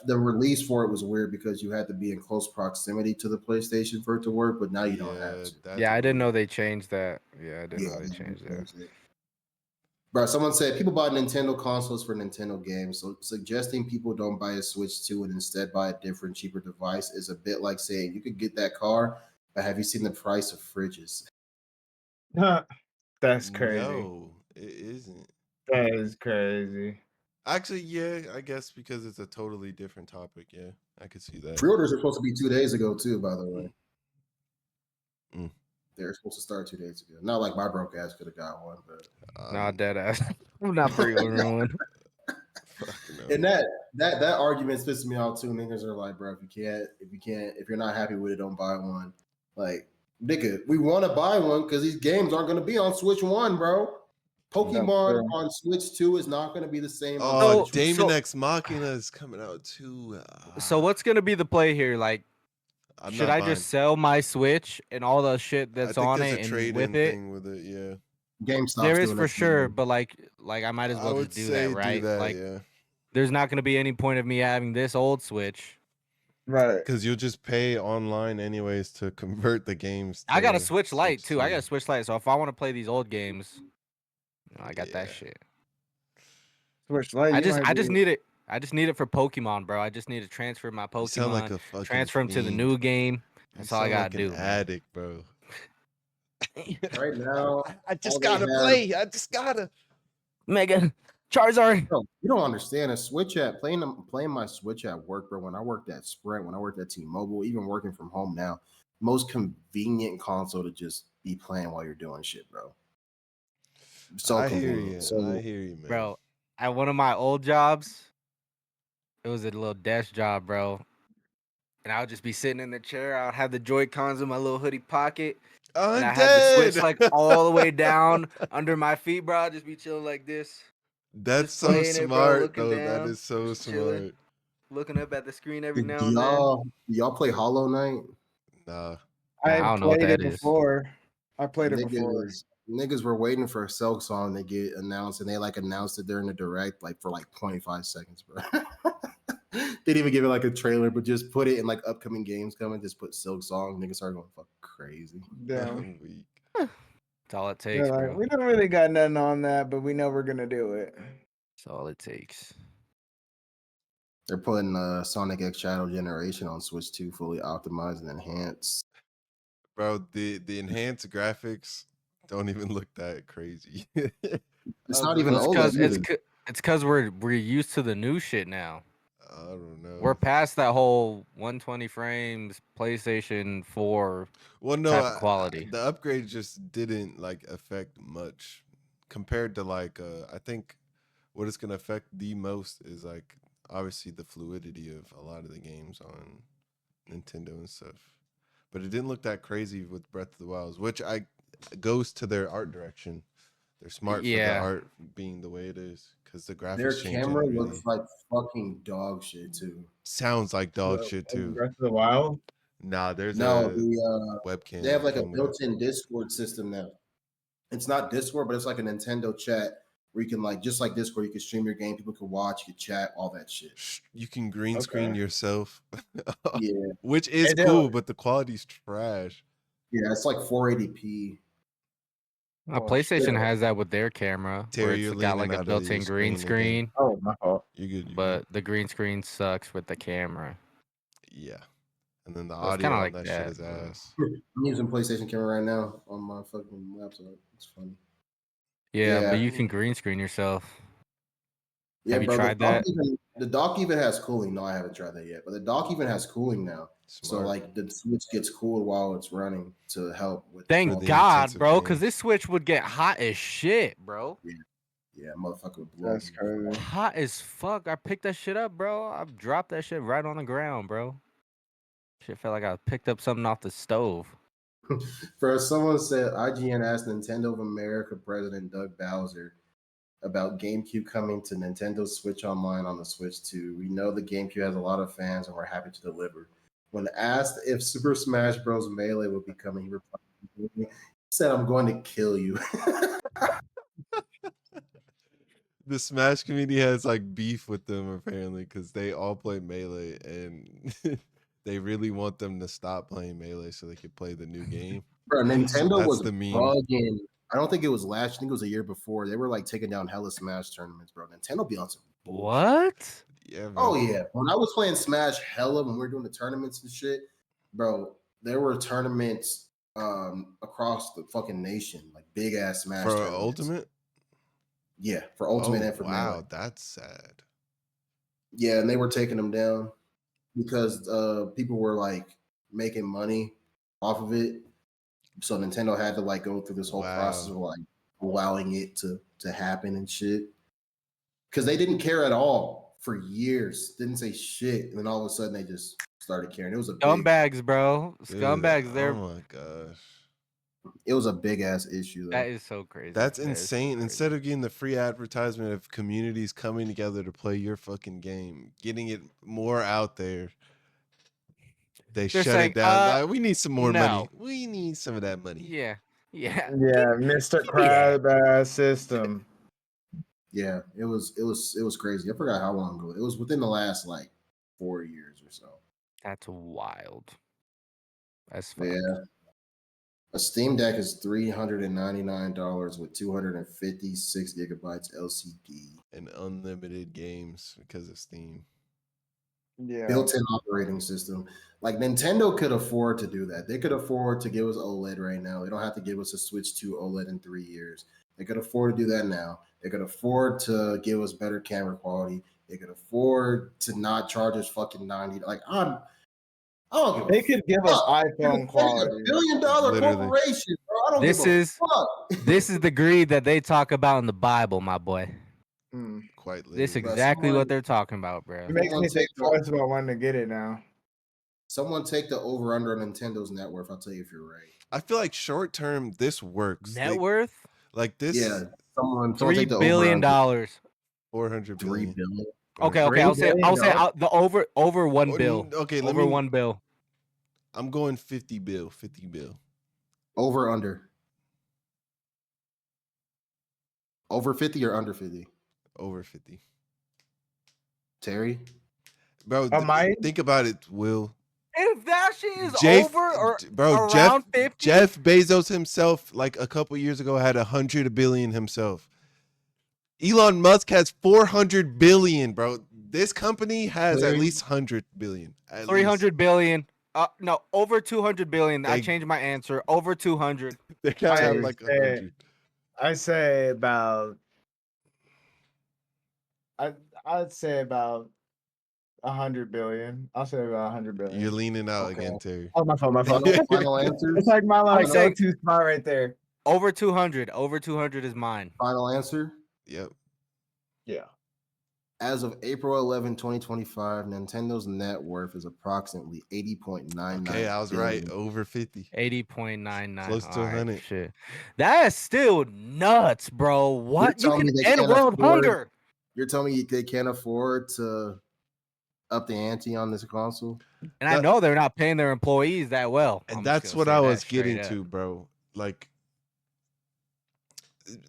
The release for it was weird because you had to be in close proximity to the PlayStation for it to work, but now you don't have to. That's Yeah, I didn't know weird. they changed that. Yeah, I didn't know they changed that. Bro, someone said people buy Nintendo consoles for Nintendo games, so suggesting people don't buy a Switch 2 and instead buy a different, cheaper device is a bit like saying you could get that car, but have you seen the price of fridges? That's crazy. No, it isn't. That is crazy. Actually, yeah, I guess because it's a totally different topic. Yeah, I could see that. Pre-orders are supposed to be 2 days ago too, by the way. Mm. They're supposed to start 2 days ago. Not like my broke ass could have got one, but Nah, dead ass. I'm not pre-ordering one. and that argument's pissing me off too. Niggas are like, bro, if you're not happy with it, don't buy one. Like, nigga, we want to buy one because these games aren't going to be on Switch 1, bro. Pokemon on Switch 2 is not going to be the same. Oh, on Switch Damon 1. X Machina is coming out too. So what's gonna be the play here? Like, should I just sell my Switch and all the shit that's on it and with it? Thing with it, yeah. GameStop's There is doing for that sure, too. but like I might as well just do that, right? Like, yeah. there's not gonna be any point of me having this old Switch. Right. Because you'll just pay online anyways to convert the games. I got a to Switch Lite too. I got a 2. Switch Lite, so if I want to play these old games, I got that shit. Switch Lite. I just need it. I just need it for Pokemon, bro. I just need to transfer my You sound like Pokemon, a fucking transfer them to the fiend. new game. That's all I sound gotta like an do. addict, bro. Right now, I just all they gotta have- play. I just gotta. Mega Charizard. Bro, you don't understand a Switch at playing my Switch at work, bro. When I worked at Sprint, when I worked at T-Mobile, even working from home now, most convenient console to just be playing while you're doing shit, bro. So I hear convenient. you. So I hear you, man. Bro, at one of my old jobs, it was a little desk job, bro. And I would just be sitting in the chair. I would have the Joy-Cons in my little hoodie pocket. And I had the Switch like all the way down under my feet, bro. I'd just be chilling like this. That's just so playing it, bro, smart, looking though. That down, is so just smart. chilling. Looking up at the screen every do now and then. y'all play Hollow Knight? Nah. I I don't know what played that it is. before. I played it before. Niggas were waiting for a Silk song to get announced, and they like announced it during the direct, like for like 25 seconds, bro. They didn't even give it like a trailer, but just put it in like upcoming games coming. Just put Silk song. Niggas started going fucking crazy. Damn. I'm weak. That's all it They're takes, like, bro. we don't really got nothing on that, but we know we're gonna do it. That's all it takes. They're putting Sonic X Shadow Generation on Switch 2, fully optimized and enhanced. Bro, the enhanced graphics don't even look that crazy. It's not even It's OLED. because it's because we're used to the new shit now. I don't know. We're past that whole 120 frames PlayStation 4 Well, no, type of quality. the upgrade just didn't like affect much compared to like I think what it's gonna affect the most is like obviously the fluidity of a lot of the games on Nintendo and stuff. But it didn't look that crazy with Breath of the Wild, which I goes to their art direction. They're smart for the Yeah. art being the way it is because the graphics Their changing camera really looks like fucking dog shit too. sounds like dog shit too. Breath of the Wild. Nah, there's No, a webcam. they have like a camera. built-in Discord system now. It's not Discord, but it's like a Nintendo chat where you can like just like Discord, you can stream your game, people can watch, you can chat, all that shit. You can green screen yourself, Yeah, which is Hey, cool, dude. but the quality's trash. yeah, it's like 480p. PlayStation has that with their camera, Terry, where you're it's got leaning like out a of your built-in green screen again. screen, Oh, my fault. You're good. You're but the green screen sucks with the camera. good. Yeah, and then the So it's audio kinda on like that shit that, is but- ass. I'm using PlayStation camera right now on my fucking laptop. It's funny. Yeah, but Yeah. you can green screen yourself. Yeah, Have you bro. tried that? The dock even has cooling. No, I haven't tried that yet. But the dock even has cooling now. So Smart. like the Switch gets cooled while it's running to help with. Thank the God, intensive bro, because games. this Switch would get hot as shit, bro. Yeah, motherfucker would blow. That's crazy. Hot as fuck. I picked that shit up, bro. I dropped that shit right on the ground, bro. Shit felt like I picked up something off the stove. For someone said IGN asked Nintendo of America President Doug Bowser about GameCube coming to Nintendo Switch Online on the Switch 2. We know the GameCube has a lot of fans and we're happy to deliver. When asked if Super Smash Bros. Melee would be coming, he replied, he said, I'm going to kill you. The Smash community has like beef with them apparently because they all play Melee and they really want them to stop playing Melee so they can play the new game. Bro, Nintendo That's was the meme. bugging. I don't think it was last. I think it was a year before. They were like taking down hella Smash tournaments, bro. Nintendo be on some bullshit. What? Yeah, man. Oh yeah. When I was playing Smash hella when we were doing the tournaments and shit, bro, there were tournaments across the fucking nation, like big ass Smash For tournaments. Ultimate? Yeah, for Ultimate and for wow, Melee. that's sad. Yeah, and they were taking them down because people were like making money off of it. So Nintendo had to like go through this whole process of like allowing it to happen and shit. Because they didn't care at all for years. Didn't say shit. And then all of a sudden they just started caring. It was a big, Scumbags, bro. Dude, Scumbags. They're Oh my gosh. it was a big ass issue though. that is so crazy. That's That is so insane. crazy. Instead of getting the free advertisement of communities coming together to play your fucking game, getting it more out there, they They're shut saying, it down. Like, we need some more money. no. We need some of that money. Yeah. Yeah. Yeah, Mr. Crab system. Yeah, it was crazy. I forgot how long ago. It was within the last like 4 years or so. That's wild. That's But fuck. yeah. A Steam Deck is $399 with 256 gigabytes LCD. And unlimited games because of Steam. Yeah. Built-in operating system. Like Nintendo could afford to do that. They could afford to give us OLED right now. They don't have to give us a Switch 2 OLED in 3 years. They could afford to do that now. They could afford to give us better camera quality. They could afford to not charge us fucking 90. Like I don't give a They could give us fuck. iPhone quality. $1 billion Literally. corporation, bro. I don't This give a is- fuck. This is the greed that they talk about in the Bible, my boy. Mm. Quite This literally. exactly someone- what they're talking about, bro. It makes Someone me think take twice about wanting to get it now. Someone take the over under on Nintendo's net worth. I'll tell you if you're right. I feel like short term this works. Net They- worth? like this Yeah, someone $3 take the billion. over-under. 400 $3 billion. billion. Okay, $3 I'll say billion? the over one Oh, bill. Okay, let Over me. 1 bill. I'm going 50 bill. 50 bill. Over under. Over 50 or under 50? Over 50. Terry? Bro, mine? think about it, Will. If that shit is Jeff, over or bro, around 50, Jeff Bezos himself, like a couple years ago, had 100 billion himself. Elon Musk has 400 billion, bro. This company has at least 100 billion. 300 billion. No, over 200 billion. I They- changed my answer. Over 200. They gotta have I like say- 100. I say about. I'd say about 100 billion. I'll say about 100 billion. You're leaning out Okay. again, Terry. Oh, my fault. Final answers? It's like my I'm saying- go-to spot right there. Over 200. Over 200 is mine. Final answer? Yep. Yeah. As of April 11, 2025, Nintendo's net worth is approximately 80.99. Okay, I was right. billion. Over 50. 80.99. Close to All right, 100. shit. That's still nuts, bro. What? You telling can me they end can't world afford- hunger. You're telling me they can't afford to up the ante on this console? And I That- know they're not paying their employees that well. And I'm just that's gonna what say I that was straight getting up. to, bro. Like,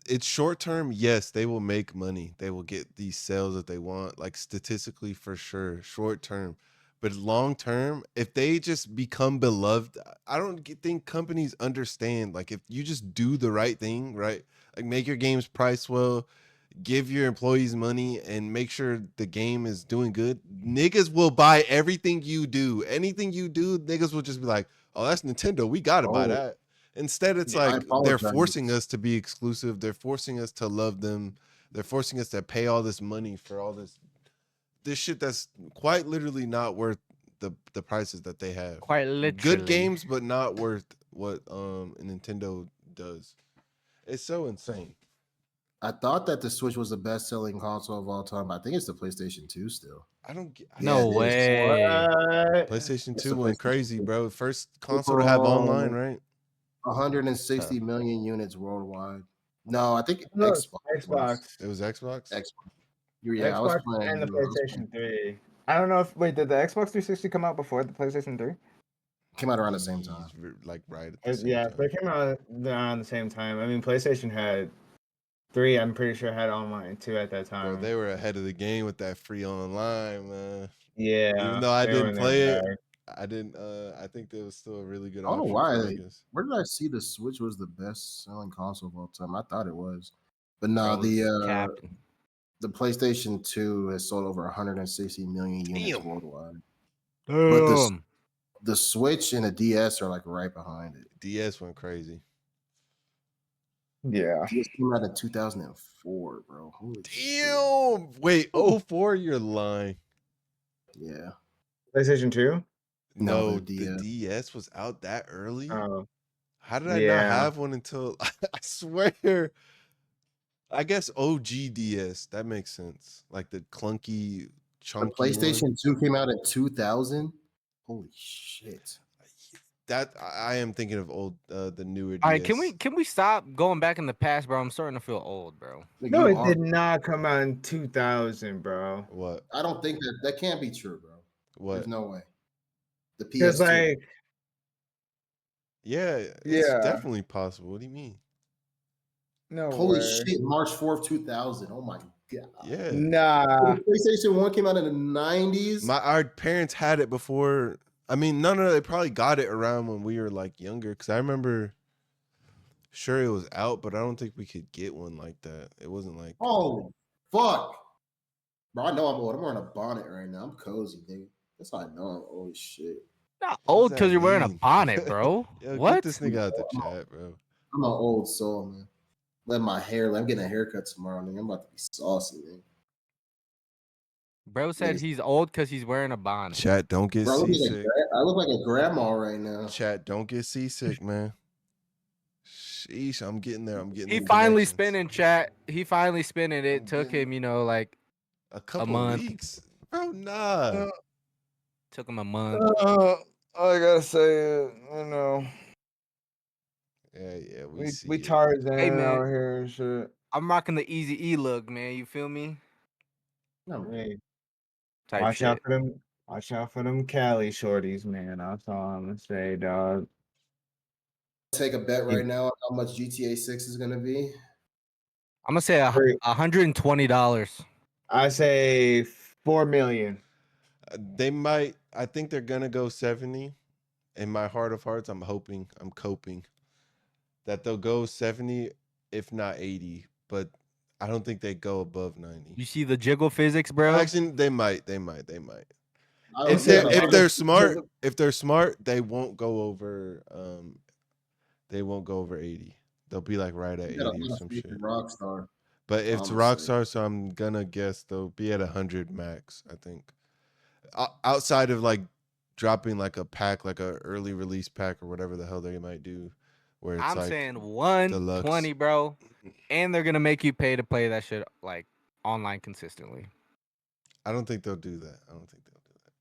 it's short term. Yes, they will make money. They will get these sales that they want, like statistically for sure, short term. But long term, if they just become beloved, I don't think companies understand. Like, if you just do the right thing, right? Like, make your games price well, give your employees money, and make sure the game is doing good. Niggas will buy everything you do. Anything you do, niggas will just be like, "Oh, that's Nintendo. We gotta buy Oh. that." Instead, it's I like they're apologize. forcing us to be exclusive. They're forcing us to love them. They're forcing us to pay all this money for all this shit that's quite literally not worth the prices that they have. Quite literally. Good games, but not worth what Nintendo does. It's so insane. I thought that the Switch was the best-selling console of all time, but I think it's the PlayStation 2 still. I don't get. No Yeah, it is. way. What? PlayStation It's 2 the went PlayStation crazy, 2. bro. First console to have Overall, online, right? 160 million units worldwide. No, I think No, Xbox. Xbox. It was Xbox. Xbox. Yeah, I was Xbox playing. and the I was PlayStation playing- 3. I don't know if did the Xbox 360 come out before the PlayStation 3? Came out around the same time. Like right at the same Yeah, time. they came out around the same time. I mean, PlayStation had 3. I'm pretty sure had online too at that Bro, time. they were ahead of the game with that free online, man. Yeah, Even though I they were didn't in play their it, bag. I didn't. I think there was still a really good I don't know option for why. niggas. Where did I see the Switch was the best-selling console of all time? I thought it was, but no, Bro, Captain. the PlayStation 2 has sold over 160 million units Damn. worldwide. But Damn. the Switch and the DS are like right behind it. DS went crazy. Yeah. DS came out in 2004, bro. Holy shit. Damn. Wait, 04, you're lying. Yeah. PlayStation 2? No, No, the the DS. DS was out that early. Oh, How did I not yeah. have one until I swear? I guess OG DS. That makes sense. Like the clunky, The chunky PlayStation one. 2 came out in 2000. Holy shit. That I am thinking of old, the newer DS. All right, can we stop going back in the past, bro? I'm starting to feel old, bro. Like, No, you it are- did not come out in 2000, bro. What? I don't think that can't be true, bro. What? There's no way. The Because PS2. like, Yeah, it's Yeah. definitely possible. What do you mean? no Holy way. shit, March 4th, 2000. Oh my god. Yeah. Nah. The PlayStation 1 came out in the 90s. Our parents had it before. I mean, no, they probably got it around when we were like younger. Because I remember, sure, it was out, but I don't think we could get one like that. It wasn't like, Oh, fuck. Bro, I know I'm old. I'm wearing a bonnet right now. I'm cozy, nigga. That's how I know I'm old as shit. Not What does old that because you're wearing a mean? bonnet, bro. Yo, What? get this nigga out the chat, bro. I'm an old soul, man. I'm getting a haircut tomorrow, nigga. I'm about to be saucy, man. Bro said Niggas- he's old because he's wearing a bonnet. Chat, don't get Bro, seasick. I look like a grandma right now. Chat, don't get seasick, man. Sheesh, I'm getting there. I'm getting He the finally connections. spinning, chat. He finally spinning. It I'm took getting- him, like a couple month. weeks. Bro, nah. took him a month. I gotta say it, Yeah, we we see we it. Tarzan Hey, man. out here and shit. I'm rocking the Easy E look, man. You feel me? No, Hey, Type watch shit. out for them. Watch out for them Cali shorties, man. That's all I'm gonna say, dog. take a bet right now on how much GTA 6 is gonna be. I'm gonna say $120. I say 4 million. They might. I think they're gonna go 70. In my heart of hearts, I'm hoping. I'm coping that they'll go 70, if not 80. But I don't think they go above 90. You see the jiggle physics, bro? Actually, they might. They might. They might. I don't If see they a lot if of they're people- smart, if they're smart, they won't go over. They won't go over 80. They'll be like right at you got a 80 or lot of some faith shit. in Rockstar. But if it's Honestly. Rockstar, so I'm gonna guess they'll be at 100 max. I think. Outside of like dropping like a pack, like a early release pack or whatever the hell they might do, where it's I'm like saying 120, deluxe. bro. And they're gonna make you pay to play that shit like online consistently. I don't think they'll do that. I don't think they'll do that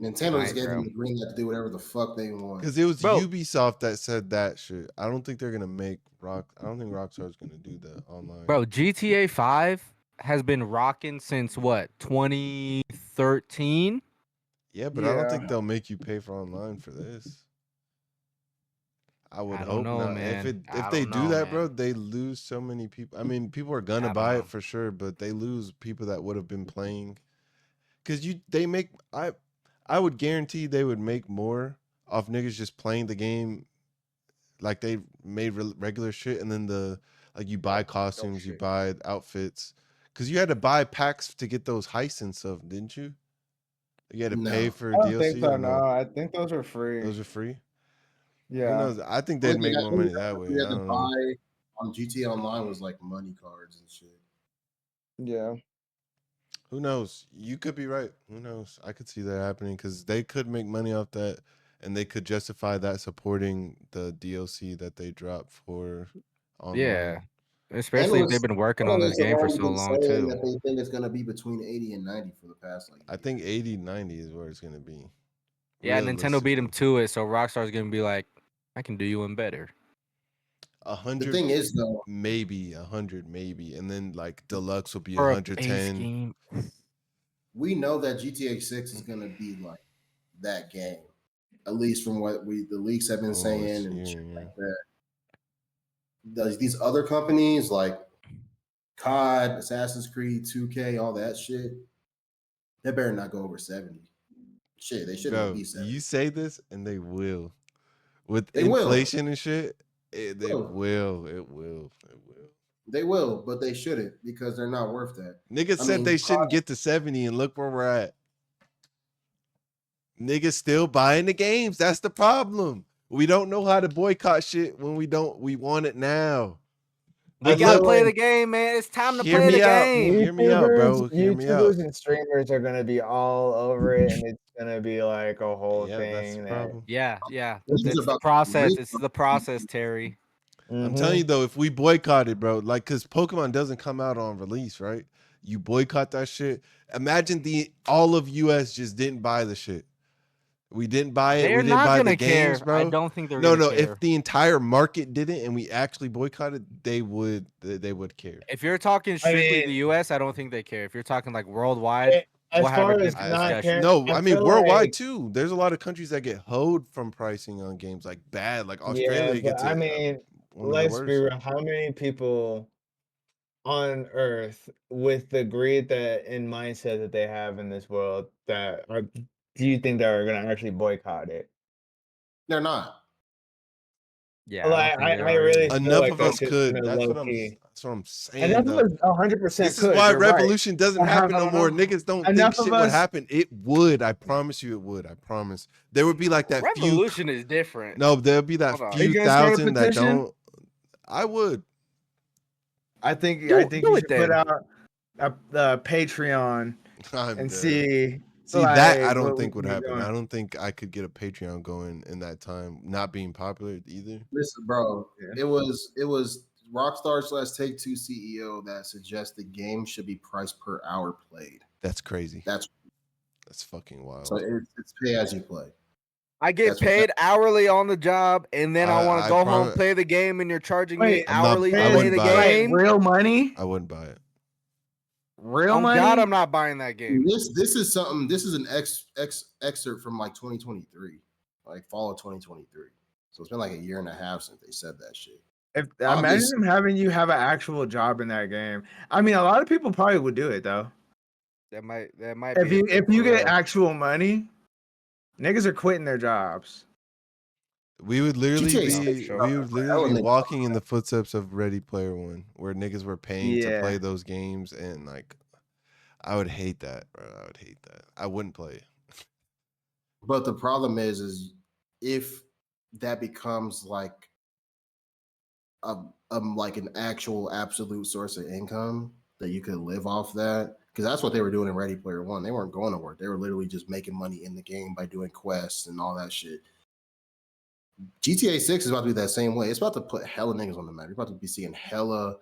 Nintendo just Right, gave bro. them the green light to do whatever the fuck they want. because it was Bro. Ubisoft that said that shit. I don't think they're gonna make Rock. I don't think Rockstar's gonna do the online. Bro, GTA 5 has been rocking since what, 2013? Yeah, but I don't Yeah. think they'll make you pay for online for this. I would I don't hope know, not. man. If I they don't do know, that, bro, man. they lose so many people. I mean, people are gonna I don't buy know. it for sure, but they lose people that would have been playing. Cause they make I would guarantee they would make more off niggas just playing the game like they made regular shit, and then you buy costumes, you shit. buy outfits. Cause you had to buy packs to get those heists and stuff, didn't you? You had to pay No. for I don't think DLC so. or No, no? I think those are free. Those are free. Who Yeah. knows? I think Only they'd thing make more money that way. we I had to don't know. buy on GTA Online was like money cards and shit. Yeah. Who knows? You could be right. Who knows? I could see that happening because they could make money off that, and they could justify that supporting the DLC that they drop for online. Yeah. Especially if they've been working on this Analysts have game for already so been long saying too. that they think it's gonna be between 80 and 90 for the past like. I think 80, 90 is where it's gonna be. Yeah, Nintendo beat them Realistically. to it, so Rockstar's gonna be like, I can do you one better. 100. The thing is though, maybe 100, maybe, and then like deluxe will be For a base 110. game. we know that GTA 6 is gonna be like that game. At least from what the leaks have been saying and shit like that. These other companies like COD, Assassin's Creed, 2K, all that shit, they better not go over 70. Shit, they shouldn't Bro, be 70. you say this and they will. With They will. inflation and shit, they will. It will. It will. They will, but they shouldn't because they're not worth that. Niggas said they shouldn't get to 70, and look where we're at. Niggas still buying the games. That's the problem. We don't know how to boycott shit when we want it now. We But gotta look, play the game, man. It's time to hear play the me out. game. Hear me out, bro. Hear me out. YouTubers and streamers are gonna be all over it, and it's gonna be like a whole Yeah, that's the thing. problem. Yeah. This is It's the about process. It's the process, Terry. I'm telling you though, if we boycott it, bro, like because Pokemon doesn't come out on release, right? You boycott that shit. Imagine all of US just didn't buy the shit. We didn't buy it. They're We didn't not buy the gonna games, care. bro. I don't think they're no, gonna no. care. If the entire market didn't and we actually boycotted, they would. They would care. If you're talking strictly mean- the US, I don't think they care. If you're talking like worldwide, As we'll have far a as different not discussion. caring, No, I mean feel worldwide like- too. There's a lot of countries that get hoed from pricing on games, like bad. Like Yeah, Australia but gets I it. mean, One of the let's be worst. real. How many people on Earth with the greed and mindset that they have in this world do you think that are gonna actually boycott it? They're not. Yeah, I Like don't think they I are really either. feel Enough like of that's us just could. gonna That's low what key. I'm saying. Enough Though. of us 100% This is could. why You're right. revolution doesn't happen no more. Niggas don't think Enough of shit would us- happen. It would. I promise you, it would. I promise. There would be like that few. Revolution is different. No, there'll be that Hold on. Are you few gonna start a thousand that petition? don't. I would. I think Do you it should put then. out a Patreon I'm and dead. see. See that I like, don't what we think would can be happen. doing. I don't think I could get a Patreon going in that time, not being popular either. Listen, bro. Yeah. It was Rockstar / Take-Two CEO that suggested games should be priced per hour played. That's crazy. That's fucking wild. so it's pay as you play. I get That's what paid hourly on the job, and then I want I to go home, promise- play the game, and you're charging me Wait, I'm not- hourly I to play wouldn't the buy it. game. Real money? I wouldn't buy it. Real On money? God, I'm not buying that game. This is something. This is an excerpt from like 2023, like fall of 2023. So it's been like a year and a half since they said that shit. If imagine Obviously, them having you have an actual job in that game. I mean, a lot of people probably would do it though. That might If be a you thing if you for get real. actual money, niggas are quitting their jobs. We would literally GTA No, for 6 be is about sure. we to would put literally hella be niggas on walking in the footsteps of Ready Player One, where niggas were paying to play Yeah. those games, and like I would hate that, bro. I would hate that. I wouldn't play it. But the problem is if that becomes like like an actual absolute source of income that you could live off that, because that's what they were doing in Ready Player One. They weren't going to work. They were literally just making money in the game by doing quests and all that shit. GTA 6 is about to be that same way. It's about to put hella niggas on the map. You're about to be seeing hella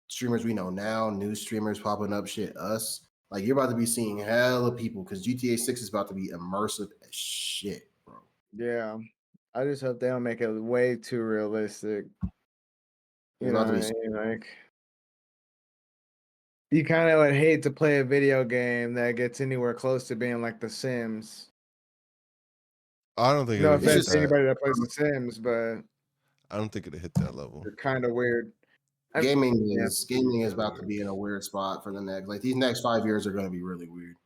streamers we know now, new streamers popping up, shit, us. Like you're about to be seeing hella people because GTA 6 is about to be immersive as shit, bro. Yeah. I just hope they don't make it way too realistic. It's You know about to what be I mean? Like you kind of would hate to play a video game that gets anywhere close to being like The Sims. I don't think it No would it's hit offense to just that. anybody that plays The Sims, but I don't think it'd hit that level. they're kind of weird. Yeah. gaming is about to be in a weird spot for the next like these next 5 years are gonna be really weird.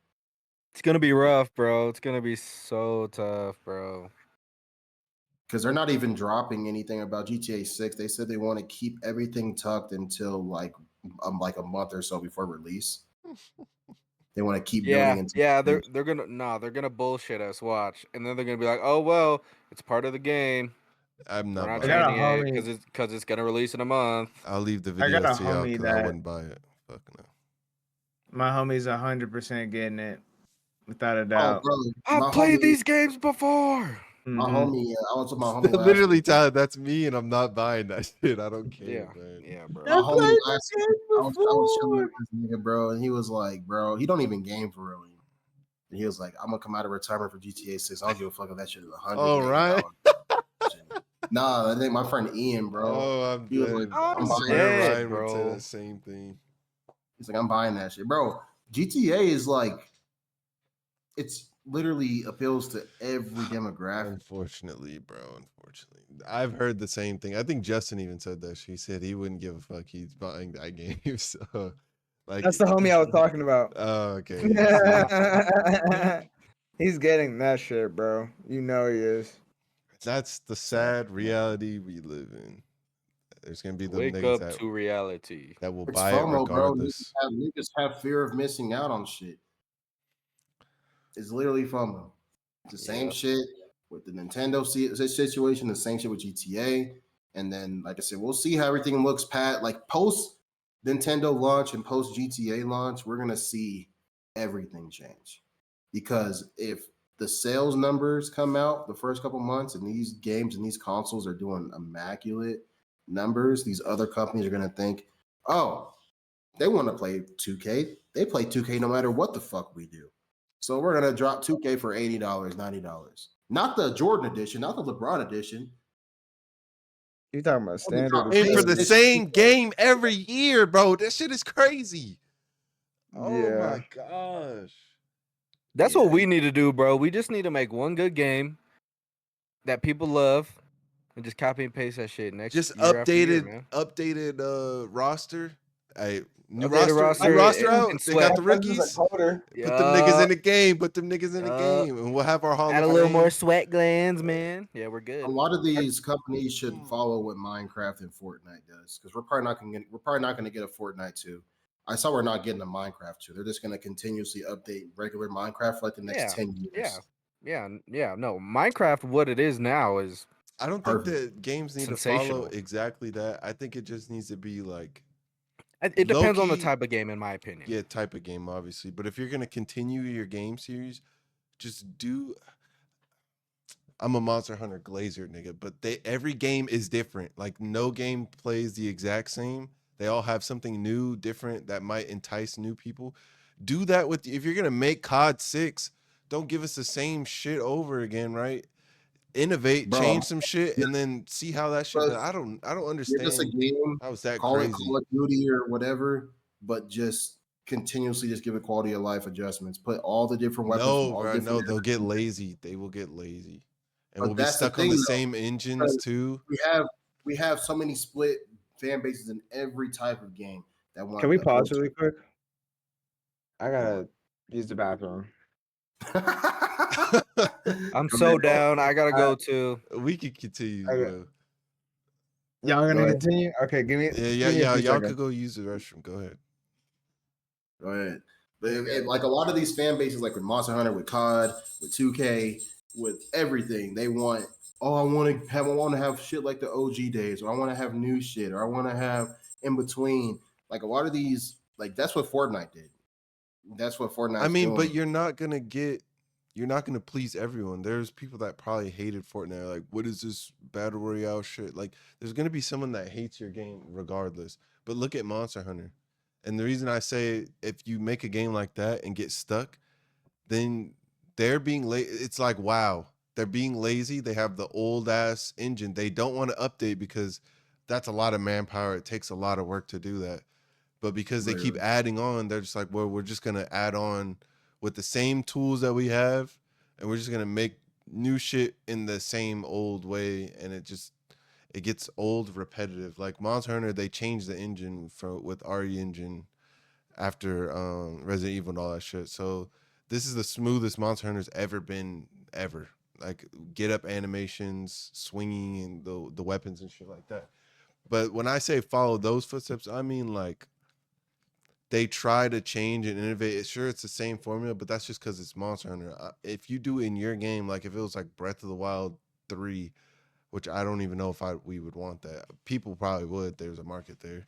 It's gonna be rough, bro. It's gonna be so tough, bro. Because they're not even dropping anything about GTA 6. They said they want to keep everything tucked until like a month or so before release. They want to keep building Yeah, into yeah. They're gonna bullshit us. Watch, and then they're gonna be like, oh well, it's part of the game. I'm We're not not I got buying a changing it. it homie. because it's gonna release in a month. I'll leave the I got a videos to y'all homie because I that wouldn't buy it. Fuck no. my homie's 100% getting it without a Oh, doubt. bro, I've played these games before. my Mhm. homie. I was with my homie last Literally, week. Tyler, that's me, and I'm not buying that shit. I don't care, Yeah, man. yeah, My bro. I homie played last this week. game I was chilling before. with this nigga, bro, and he was like, bro, he don't even game for real. And he was like, I'm gonna come out of retirement for GTA 6. I don't give a fuck if that shit is All right. $180. Nah, I think my friend Ian, bro. Oh, I'm He was like, dead. I I'm I'm buying swear that shit. dead, Ryan would say bro. the same thing. He's like, I'm buying that shit, bro. GTA is like, it's literally appeals to every demographic. Unfortunately, bro. Unfortunately, I've heard the same thing. I think Justin even said that. She said he wouldn't give a fuck. He's buying that game. So, like, That's the homie I was talking about. oh, okay. Yeah, see, He's getting that shit, bro. You know he is. that's the sad reality we live in. There's gonna be them Wake niggas up to reality. that will It's buy it FOMO, bro. regardless. Niggas have fear of missing out on shit. It's literally FOMO. It's the same Yeah. shit with the Nintendo situation, the same shit with GTA. And then, like I said, we'll see how everything looks, Pat. Like post Nintendo launch and post GTA launch, we're gonna see everything change. Because if the sales numbers come out the first couple months and these games and these consoles are doing immaculate numbers, these other companies are gonna think, oh, they want to play 2K. They play 2K no matter what the fuck we do. So we're gonna drop 2K for $80, $90. Not the Jordan edition, not the LeBron edition. You talking about We're gonna standard drop or And for base the crazy? edition same 2K. game every year, bro. That shit is crazy. Oh Yeah. my gosh. That's Yeah. what we need to do, bro. We just need to make one good game that people love and just copy and paste that shit next Just year after year, man. updated roster. Hey, new Updated roster roster out. and They got sweat. the rookies. coder. Put them niggas in Yeah. the game. Put them niggas in the game, and we'll have our Hall Add a of little more Fame. sweat glands, man. Yeah, we're A good. lot of these companies should follow what Minecraft and Fortnite does, because we're probably not gonna get a Fortnite 2. I saw we're not getting a Minecraft 2. They're just gonna continuously update regular Minecraft for like the next Yeah. 10 years. Yeah. No, Minecraft, what it is now is I don't think Perfect. that games need to follow sensational. exactly that. I think it just needs to be like It depends on the low-key, type of game, in my opinion. yeah, type of game, obviously. But if you're gonna continue your game series, just do. I'm a Monster Hunter Glazer nigga, but every game is different. Like no game plays the exact same. They all have something new, different that might entice new people. Do that with if you're gonna make COD 6, don't give us the same shit over again, right? Innovate, Bro, change some shit, and then see how that shit. but I don't give us a understand game, how it's that call it crazy. Call of Duty or whatever, but just continuously just give it quality of life adjustments. Put all the different weapons from No, all the bro, no, different. they'll get lazy. They will get lazy, and we'll But be that's the stuck on thing, the though. same engines Because too. we have we have so many split fan bases in every type of game that Can want we the pause OG. really quick? I gotta use the bathroom. I'm Go so ahead. down. I gotta go too. We could continue. Okay. Y'all Go gonna ahead. continue? Okay, give me a few Y'all seconds. could go use the restroom. Go ahead. Go ahead. But like a lot of these fan bases, like with Monster Hunter, with COD, with 2K, with everything, they want. Oh, I want to have shit like the OG days, or I want to have new shit, or I want to have in between. Like a lot of these, like that's what Fortnite did. That's what I Fortnite's mean, but doing. you're not gonna please everyone. There's people that probably hated Fortnite. Like, what is this battle royale shit? Like, there's gonna be someone that hates your game regardless. But look at Monster Hunter. And the reason I say if you make a game like that and get stuck, then they're being it's like wow, they're being lazy. They have the old ass engine. They don't want to update because that's a lot of manpower. It takes a lot of work to do that. But because they keep Literally. adding on, they're just like, well, we're just gonna add on with the same tools that we have, and we're just gonna make new shit in the same old way, and it gets old, repetitive. Like Monster Hunter, they changed the engine with RE engine after Resident Evil and all that shit. So this is the smoothest Monster Hunter's ever been ever. Like get up animations, swinging, and the weapons and shit like that. But when I say follow those footsteps, I mean like they try to change and innovate. Sure, it's the same formula, but that's just because it's Monster Hunter. If you do in your game, like if it was like Breath of the Wild 3, which I don't even know if we would want that. People probably would. There's a market there.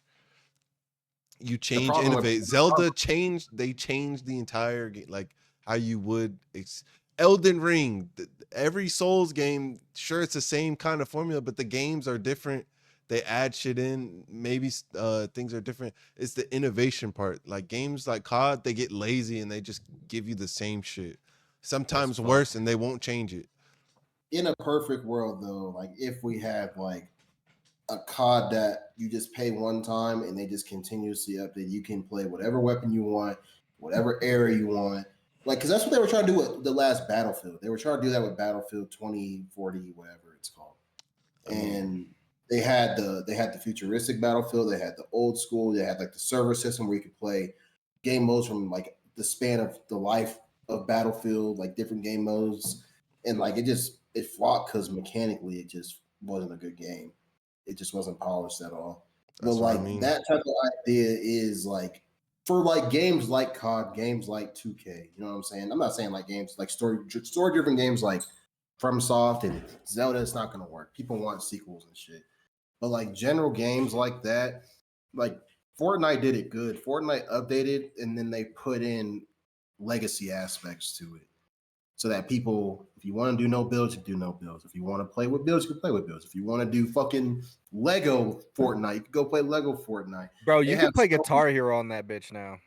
You The change, problem with innovate. Zelda changed. They changed the entire game, like how you would. Elden Ring. Every Souls game, sure, it's the same kind of formula, but the games are different. They add shit in. Maybe things are different. It's the innovation part. Like games like COD, they get lazy and they just give you the same shit. that's Sometimes fuck. worse, and they won't change it. In a perfect world, though, like if we have like a COD that you just pay one time and they just continuously update. You can play whatever weapon you want, whatever area you want. Like, because that's what they were trying to do with the last Battlefield. They were trying to do that with Battlefield 2040, whatever it's called. I mean, And they had the futuristic Battlefield. They had the old school. They had like the server system where you could play game modes from like the span of the life of Battlefield, like different game modes. And like it flopped because mechanically it just wasn't a good game. It just wasn't polished at all. But that's what I like mean. that type of idea is like for like games like COD, games like 2K. You know what I'm saying? I'm not saying like games like story driven games like FromSoft and Zelda. It's not going to work. People want sequels and shit. But like general games like that, like Fortnite did it good. Fortnite updated and then they put in legacy aspects to it so that people, if you want to do no builds, you do no builds. If you want to play with builds, you can play with builds. If you want to do fucking Lego Fortnite, you can go play Lego Fortnite. Bro, They you have can play so, Guitar Hero on that bitch now.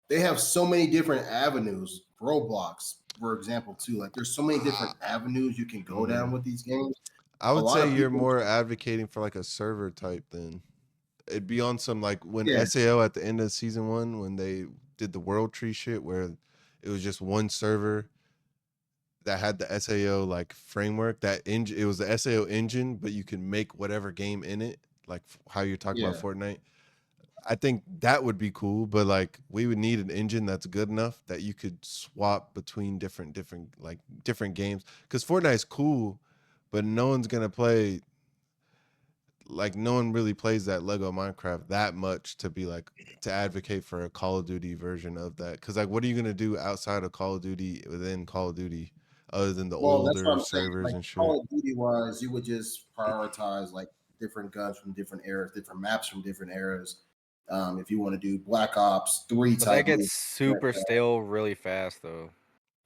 they have so many different avenues. Roblox, for example, too. Like there's so many different avenues you can go down Mhm. with these games. I A would lot say of you're people, more advocating for like a server type then. It'd be on some like when yeah, SAO at the end of season 1 when they did the world tree shit where it was just one server that had the SAO like framework that engine. It was the SAO engine, but you can make whatever game in it, like how you're talking about yeah. Fortnite. I think that would be cool, but like we would need an engine that's good enough that you could swap between different games. Because Fortnite's cool, but no one's gonna play like no one really plays that Lego Minecraft that much to be like to advocate for a Call of Duty version of that. Because like, what are you gonna do outside of Call of Duty within Call of Duty other than the Well, that's what older I'm saying. servers Like and shit? Call of Duty wise, you would just prioritize like different guns from different eras, different maps from different eras. If you want to do Black Ops 3 But that type gets move, super stale really fast though.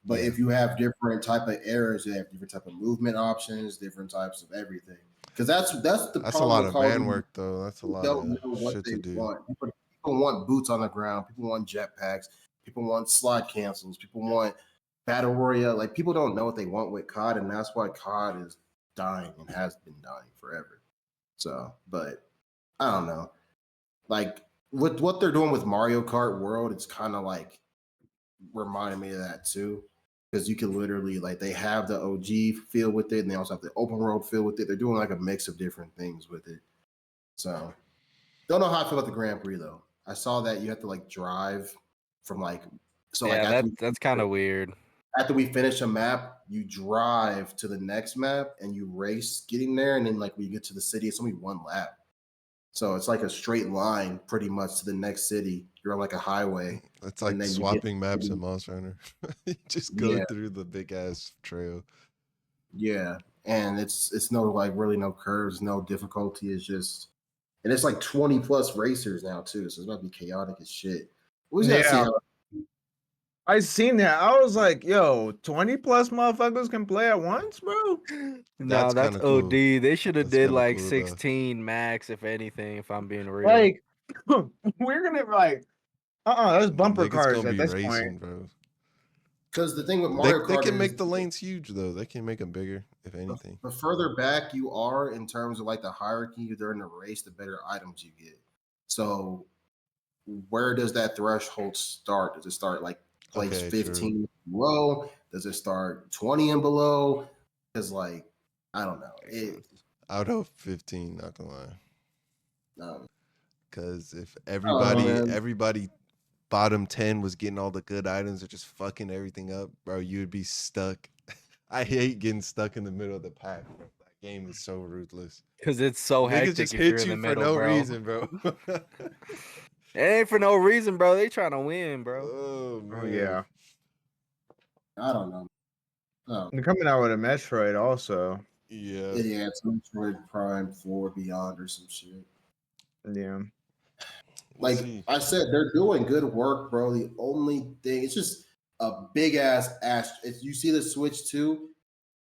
but Yeah, if you have different type of eras, you have different type of movement options, different types of everything. Because that's the that's a problem lot with of Call of man Duty. work though. That's a People lot don't of know what shit they to do. want. People want boots on the ground. People want jetpacks. People want slide cancels. People want battle royale. Like people don't know what they want with COD, and that's why COD is dying and has been dying forever. So, but I don't know. Like with what they're doing with Mario Kart World, it's kind of like reminded me of that too. Because you can literally like they have the OG feel with it, and they also have the open world feel with it. They're doing like a mix of different things with it. So don't know how I feel about the Grand Prix though. I saw that you have to like drive from like Yeah, that's kind of weird. after we finish a map, you drive to the next map and you race getting there, and then like when you get to the city, it's only one lap. So it's like a straight line pretty much to the next city. You're on like a highway. It's And like then you get swapping to the maps in city. Monster Hunter. You just go Yeah, through the big ass trail. yeah. And it's no like really no curves, no difficulty. It's just and it's like 20 plus racers now too. So it's about to be chaotic as shit. We just gotta see Yeah, how I seen that. I was like, yo, 20 plus motherfuckers can play at once, bro. No, That's kind that's of cool. OD. They should have That's did kind of like cool though. 16 max, if anything, if I'm being real. Like, we're gonna like, that's bumper Niggas cars gonna at be this point. racing, bro. because the thing with They Mario they Kart can is make the lanes huge though. They can make them bigger, if anything. the further back you are in terms of like the hierarchy during the race, the better items you get. So where does that threshold start? Does it start like place Okay, true. 15 below? Does it start 20 and below? Because like I don't know. Makes It sense. I would hope 15, not gonna lie. um, Because if I don't know, man. everybody bottom 10 was getting all the good items or just fucking everything up, bro, you would be stuck. I hate getting stuck in the middle of the pack. Bro. That game is so ruthless. Because it's so Niggas hectic just if you're hit in the you for middle, no bro. reason, bro. It ain't for no reason, bro. They trying to win, bro. Oh man. Oh yeah, I don't know. they're coming out with a Metroid also. Yeah. Yeah, it's Metroid Prime 4 Beyond or some shit. Yeah, We'll Like see. I said, they're doing good work, bro. The only thing, it's just a big ass asterisk. You see the Switch 2,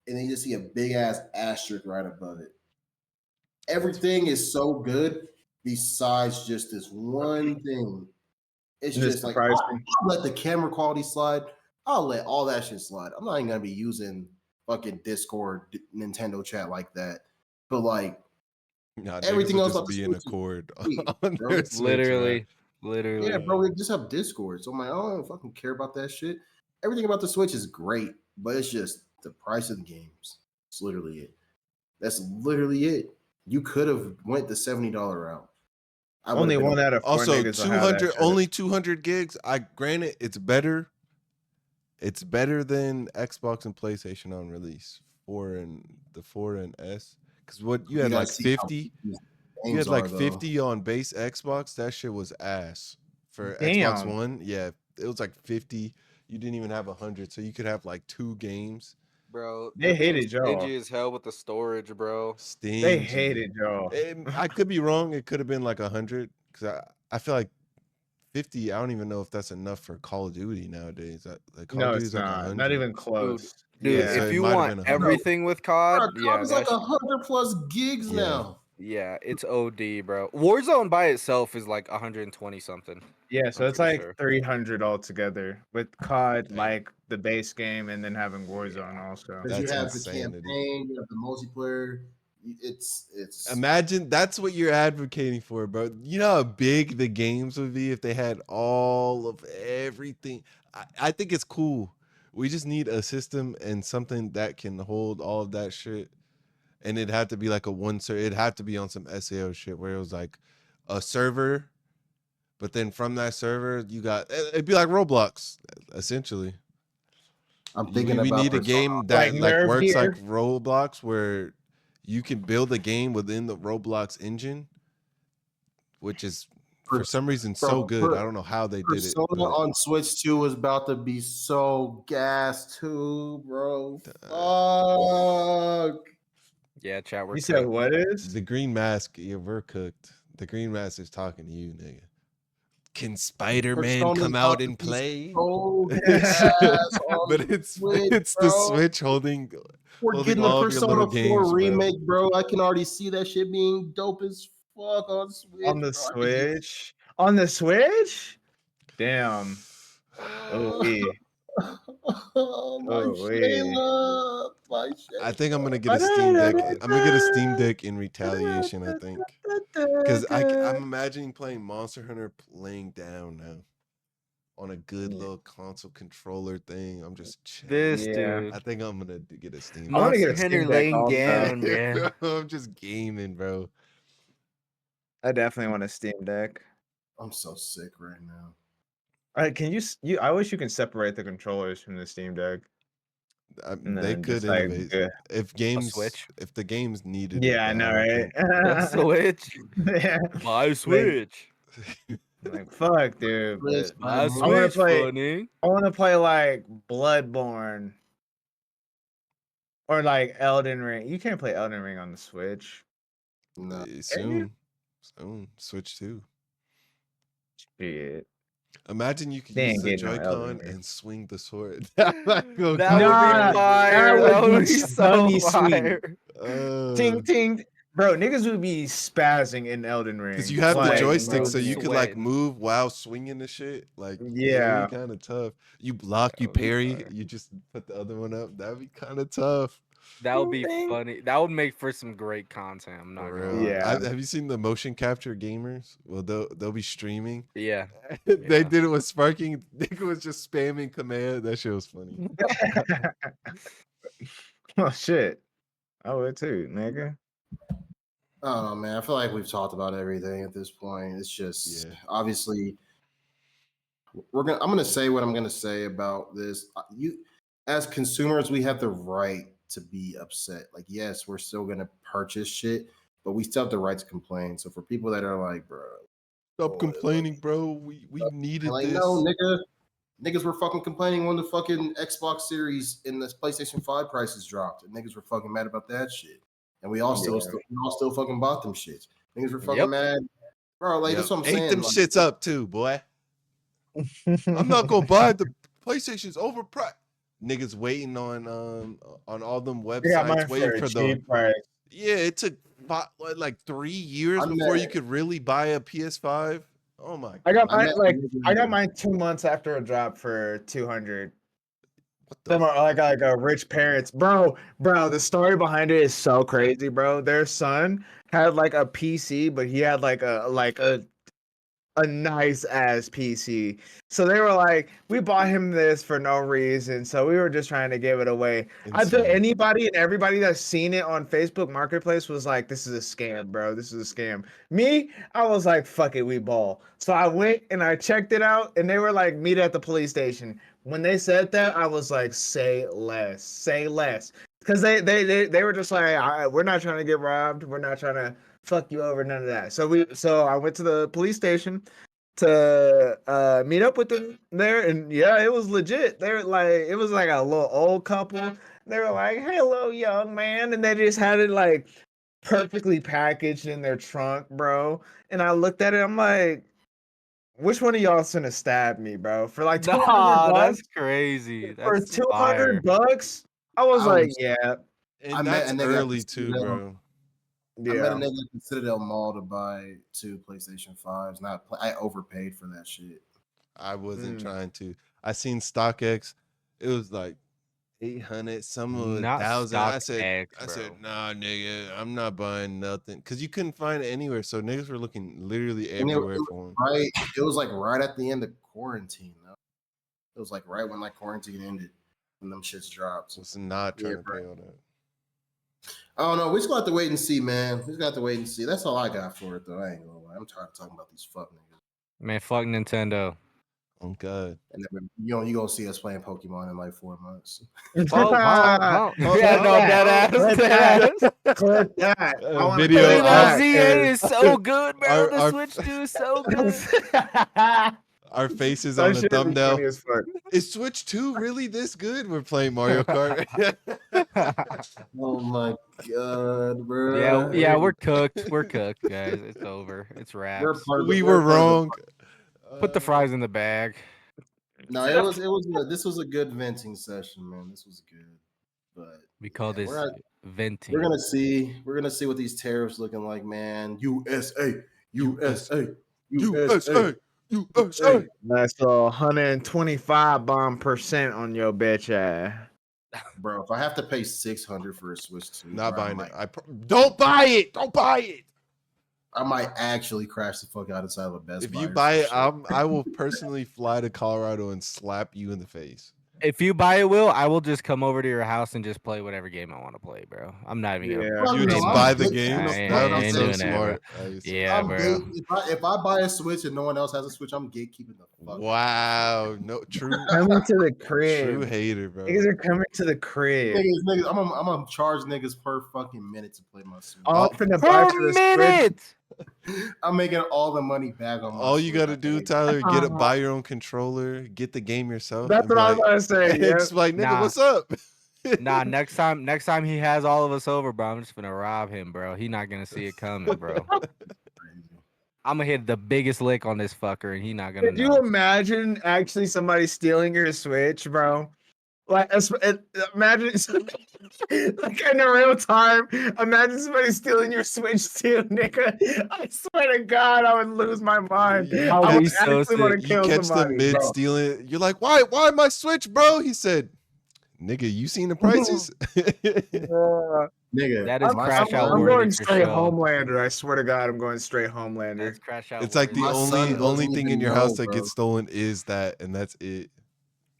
and then you just see a big ass asterisk right above it. Everything is so good besides just this one thing. It's this is just the like pricing. I'll let the camera quality slide. I'll let all that shit slide. I'm not even gonna be using fucking Discord, Nintendo chat like that. But like Nah, niggas everything will else just about the be in Switch a is cord sweet, on bro. their Switch, bro. Yeah, Literally. bro, we just have Discord. So I'm like, I don't fucking care about that shit. Everything about the Switch is great, but it's just the price of the games. It's literally it. That's literally it. You could have went the $70 route. I would Only have been one out of four Also, niggas will have that 200 shit. only 200 gigs. I granted it's better. It's better than Xbox and PlayStation on release. 4 and the 4 and S. Cuz what you You had gotta like see how 50. these You games had like are though. 50 on base Xbox. That shit was ass. For Xbox Damn, One, yeah, it was like 50. You didn't even have 100, so you could have like 2 games. Bro, they they're being hated y'all. stingy as hell with the storage, bro. They Stingy. hated y'all. I could be wrong. It could have been like 100 cuz I feel like 50, I don't even know if that's enough for Call of Duty nowadays. Like Call of No, Duty it's is like not. Not 100. even close. Dude, So Yeah, if it you might have want been 100. Bro, everything with COD, COD yeah, is like that's 100 plus gigs Yeah. now. yeah, it's OD, bro. Warzone by itself is like 120 something. yeah. So I'm it's pretty like sure. 300 altogether with COD, Damn. like the base game, and then having Warzone also. Because you That's have the insanity. campaign, you have the multiplayer. It's Imagine that's what you're advocating for, bro. You know how big the games would be if they had all of everything. I think it's cool. We just need a system and something that can hold all of that shit. And it'd have to be like a one server. It'd have to be on some SAO shit where it was like a server, but then from that server, you got it'd be like Roblox, essentially. I'm thinking We about need a Persona. game Like that like Nerve works like Gear. Roblox where you can build a game within the Roblox engine, which is for some reason so good. I don't know how they did it, Persona but on Switch 2 is about to be so gas too, bro. Fuck. Yeah, chat, we're You said cooked. what is? the Green Mask, yeah, we're cooked. The Green Mask is talking to you, nigga. Can Spider-Man Persona's come about out to and be play? so gas on But the Switch, it's the bro. Switch We're holding getting the all of your little Persona 4 games, bro. remake, bro. I can already see that shit being dope as fuck on Switch, On the bro. I can hear Switch? On the Switch? Damn. Oh, we. oh my Oh, we. Shayla, my I Shayla. think I'm gonna get a Steam Deck. I'm gonna get a Steam Deck in retaliation. I think because I'm imagining playing Monster Hunter playing down now on a good little console controller thing. I'm just This chilling. Yeah. dude. I think I'm gonna get a Steam I want to Deck. get Monster a Hunter Steam Deck laying also. down, bruh. I'm just gaming, bro. I definitely want a Steam Deck. I'm so sick right now. Can you? I wish you can separate the controllers from the Steam Deck, and They then could just like, innovate yeah, Switch. if the games needed it, yeah, I but I know, don't right? think. A Switch. Yeah, Buy like, Switch. like fuck, dude. Switch, But buy Buy more. I want to Switch, play. funny. I want to play like Bloodborne or like Elden Ring. You can't play Elden Ring on the Switch. No. Can you? Soon, Switch 2. Shit, Imagine you could they use ain't the getting no Elden Joy-Con Ring. and swing the sword. That might go That would be Nah, crazy. that fire. would That would be be so funny sweet. fire. Ting ting, bro. Niggas would be spazzing in Elden Because Ring. you have the Like, joystick, no so you game. could like Sweating. move while swinging the shit. Like it'll be Yeah. kind of tough. You block, you That would be parry, fire. you just put the other one up. That'd be kind of tough. That would Ting be ting. funny. That would make for some great content. I'm not For gonna real. lie. Yeah. Have you seen the motion capture gamers? Well, they'll be streaming. Yeah. They Yeah. did it with Sparking. Nigga was just spamming command. That shit was funny. Well, shit. I would too, nigga. I don't know, man. I feel like we've talked about everything at this point. It's just Yeah. obviously I'm gonna say what I'm gonna say about this. You as consumers, we have the right to be upset. Like, yes, we're still gonna purchase shit, but we still have the right to complain. So for people that are like, bro, Stop oh, complaining, bro. We and needed like, no, this. niggas were fucking complaining when the fucking Xbox Series and the PlayStation 5 prices dropped, and niggas were fucking mad about that shit. And we all Yeah. still fucking bought them shits. Niggas were fucking Yep. mad, bro. Like Yep. that's what I'm Ate saying. them Like, shits up too, boy. I'm not gonna buy the PlayStation's overpriced. Niggas waiting on all them I got websites mine for waiting a for the cheap price. yeah. It took like 3 years I before you met could really buy a PS5. Oh my I got I god, mine met a like I got nigga. mine 2 months after a drop for 200. what the Them are fuck? like rich parents, bro. The story behind it is so crazy, bro. Their son had like a PC, but he had like a nice ass PC. So they were like, we bought him this for no reason. So we were just trying to give it away. I bet Insane. anybody and everybody that's seen it on Facebook Marketplace was like, this is a scam, bro. This is a scam. Me, I was like, fuck it, we ball. So I went and I checked it out, and they were like, meet at the police station. When they said that, I was like, say less, say less. Because they were just like, we're not trying to get robbed. We're not trying to fuck you over, none of that. So I went to the police station to meet up with them there, and yeah, it was legit. They're like, it was like a little old couple. They were like, hello, young man, and they just had it like perfectly packaged in their trunk, bro. And I looked at it, I'm like, which one of y'all's gonna stab me, bro? For like 200 Nah, bucks? that's crazy. For That's two fire. hundred bucks? I was I like, was yeah, I And met a that's nigga at the early too, Citadel. bro. I met a yeah. nigga at the Citadel Mall to buy 2 PlayStation 5s. I overpaid for that shit. I wasn't Mm. trying to. I seen StockX. It was like 800, some of Not 1,000. StockX, I said, bro. nah, nigga, I'm not buying nothing. Cause you couldn't find it anywhere. So niggas were looking literally And everywhere for them. it was like right at the end of quarantine, though. It was like right when like quarantine ended when them shits dropped. Was not Yeah, trying to bro. pay all that. I don't know. We just got to wait and see, man. We just got to wait and see. That's all I got for it, though. I ain't gonna lie. I'm tired of talking about these fuck niggas. Man, fuck Nintendo. Oh god. And then, you gonna see us playing Pokemon in like 4 months. Pump. Oh, Yeah, no, that. dead Clip ass. Clip that. I want to Video, play Dude, that our- that. ZA is so good, bro. The our- Switch 2 is so good. Our faces That on the shit be thumbnail. funny as fuck. Is Switch 2 really this good? We're playing Mario Kart. Oh my god, bro. yeah, we're cooked. We're cooked, guys. It's over. It's We're wraps. part of We we're were part of the- wrong. Put the fries in the bag. No, this was a good venting session, man. This was good. But We call yeah, this venting. we're gonna see what these tariffs looking like, man. USA. USA. USA. That's a 125% on your bitch ass. Bro, if I have to pay 600 for a Switch 2, Not bro, buying it. Don't buy it. Don't buy it. I might actually crash the fuck out inside of a Best If Buy you or buy some it, shit. I will personally fly to Colorado and slap you in the face. If you buy it, Will, I will just come over to your house and just play whatever game I want to play, bro. I'm not even Yeah. gonna You pay just money. buy the gatekeeping games. I That would be ain't so doing that, bro. smart. That'd be so Yeah, I'm bro. if I buy a Switch and no one else has a Switch, I'm gatekeeping the fuck. Wow, no true, Coming to the true crib. hater, bro. Niggas are coming to the crib. Niggas, I'm gonna charge niggas per fucking minute to play my Switch. All up in the box Per of the Switch. minute. I'm making all the money back on my All you Switch. gotta do, Tyler, buy your own controller, get the game yourself. That's and be what I was like, gonna say. and Yeah. just be like, nigga, Nah. what's up? Nah, next time he has all of us over, bro, I'm just gonna rob him, bro. He not gonna see it coming, bro. I'm gonna hit the biggest lick on this fucker, and he not gonna Could you know. imagine actually somebody stealing your Switch, bro? Like, imagine like in real time. Imagine somebody stealing your Switch too, nigga. I swear to God, I would lose my mind. Yeah, I'll I would be so actually want sick. to You kill catch somebody. them mid bro. stealing. You're like, why my Switch, bro? He said, nigga, you seen the prices? Nigga, That is my crash son- out I'm worthy going for straight sure. Homelander. I swear to God, I'm going straight Homelander. That's crash out. It's like the My son only doesn't thing even in your house know, that bro. gets stolen is that, and that's it.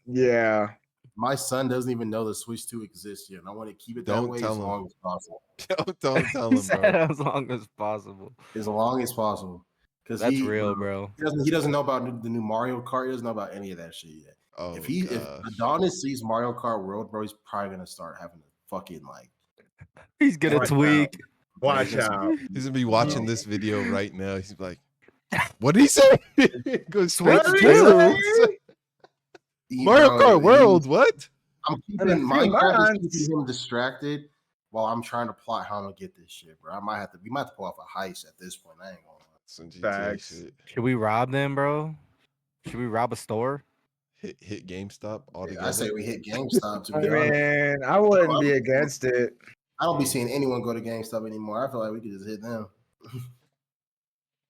Yeah. My son doesn't even know the Switch 2 exists yet, and I want to keep it that Don't way tell as him. long as possible. Don't tell He him, said bro. as long as possible. As long as possible. Because That's real, bro. He doesn't know about the new Mario Kart. He doesn't know about any of that shit yet. Oh, if gosh. Adonis sees Mario Kart World, bro, he's probably gonna start having a fucking like. He's gonna Watch tweak. Watch out. He's gonna be watching this video right now. He's like, what did he say? Go Switch straight two? Mario Kart World, what? I'm In a keeping few Minecraft is months. keeping him distracted while I'm trying to plot how I'm gonna get this shit, bro. We might have to pull off a heist at this point. I ain't gonna lie. Some GTA Facts. shit. Should we rob them, bro? Should we rob a store? Hit GameStop altogether. I say we hit GameStop. To I be honest, mean, I wouldn't be against it. I don't be seeing anyone go to GameStop anymore. I feel like we could just hit them.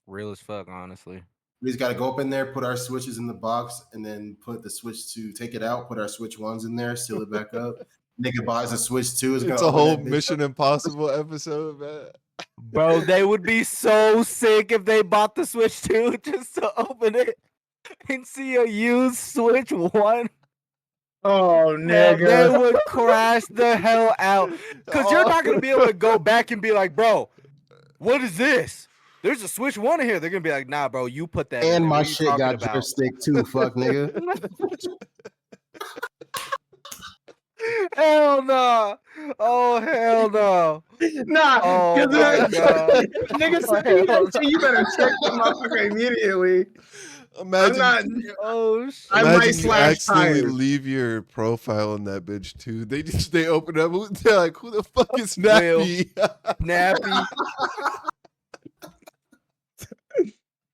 Real as fuck, honestly. We just gotta go up in there, put our switches in the box, and then put the Switch 2, take it out, put our Switch 1s in there, seal it back up. Nigga buys a Switch 2. It's a whole Mission Impossible episode, man. Bro, they would be so sick if they bought the Switch 2 just to open it and see a used Switch 1. Oh, They nigga. would crash the hell out. Because you're not going to be able to go back and be like, bro, what is this? There's a Switch 1 in here. They're going to be like, nah, bro, you put that in And there. my What are you shit talking got about? joystick too, fuck nigga. Hell no. Oh, hell no. Nah, Oh, my God. nigga say that shit, you better check that motherfucker immediately. Imagine, I'm not. Oh, shit. I might imagine you slash accidentally tires. leave your profile on that bitch too. They open up. They're like, who the fuck is Nappy? Nappy.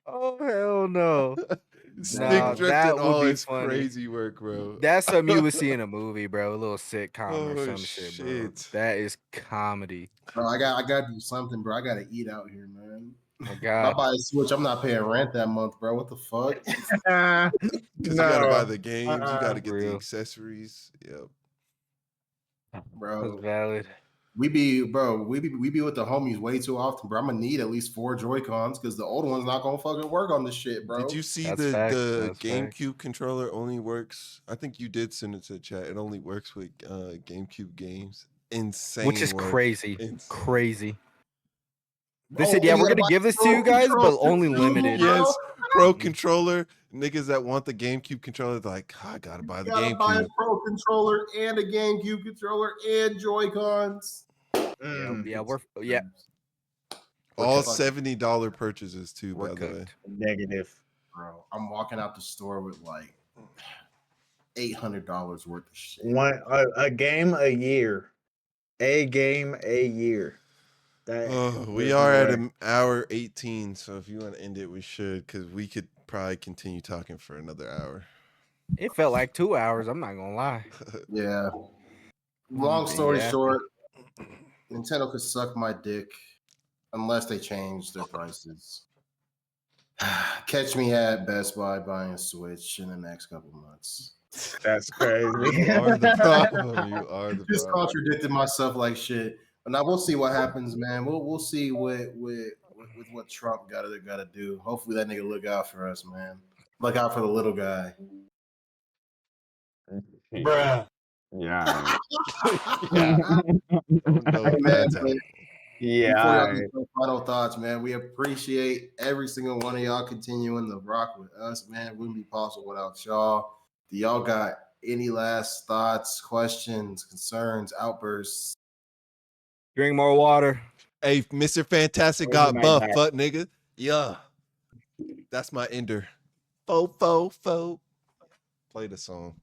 Oh, hell no. Stick Nah, drifting. that would Oh, be it's funny. crazy work, bro. That's something you would see in a movie, bro. A little sitcom or Oh, some shit, bro. shit. That is comedy. Bro, I gotta do something, bro. I gotta eat out here, man. Oh, If I God. buy a Switch, I'm not paying rent that month, bro. What the fuck? Nah, Because you gotta buy no. the games, you gotta get the Real. accessories. Yep. That's Bro, valid. we be with the homies way too often, bro. I'm gonna need at least 4 Joy-Cons because the old one's not gonna fucking work on this shit, bro. Did you see That's the facts, the that's GameCube controller only works? I think you did send it to the chat. It only works with GameCube games. Insane. Which is work. crazy. Insane. Crazy. They Oh, said, yeah, you we're gotta going to buy give this to Pro you guys, but controller only too, limited. bro. Yes, Pro controller. Niggas that want the GameCube controller, they're like, I gotta buy the You gotta buy a GameCube. Pro controller and a GameCube controller and Joy-Cons. Mm, Yeah, we're All fucking- $70 purchases too, we're by the way. cooked. negative. Bro, I'm walking out the store with like $800 worth of shit. A game a year. A game a year. That Oh, we there's are no at way. an hour 18, so if you want to end it, we should, because we could probably continue talking for another hour. It felt like 2 hours. I'm not going to lie. Yeah. Long story Yeah. short, Nintendo could suck my dick unless they change their prices. Catch me at Best Buy buying a Switch in the next couple months. That's crazy. You are the problem. You are the Just problem. contradicted myself like shit. But now we'll see what happens, man. We'll see what Trump gotta do. Hopefully that nigga look out for us, man. Look out for the little guy. Yeah. Yeah. Yeah. Hey, No man, bad but time. Yeah. before y'all get your final thoughts, man, we appreciate every single one of y'all continuing to rock with us, man. Wouldn't be possible without y'all. Do y'all got any last thoughts, questions, concerns, outbursts? Drink more water. Hey, Mr. Fantastic Over got my buff, back. fuck nigga. Yeah. That's my ender. Fo. Play the song.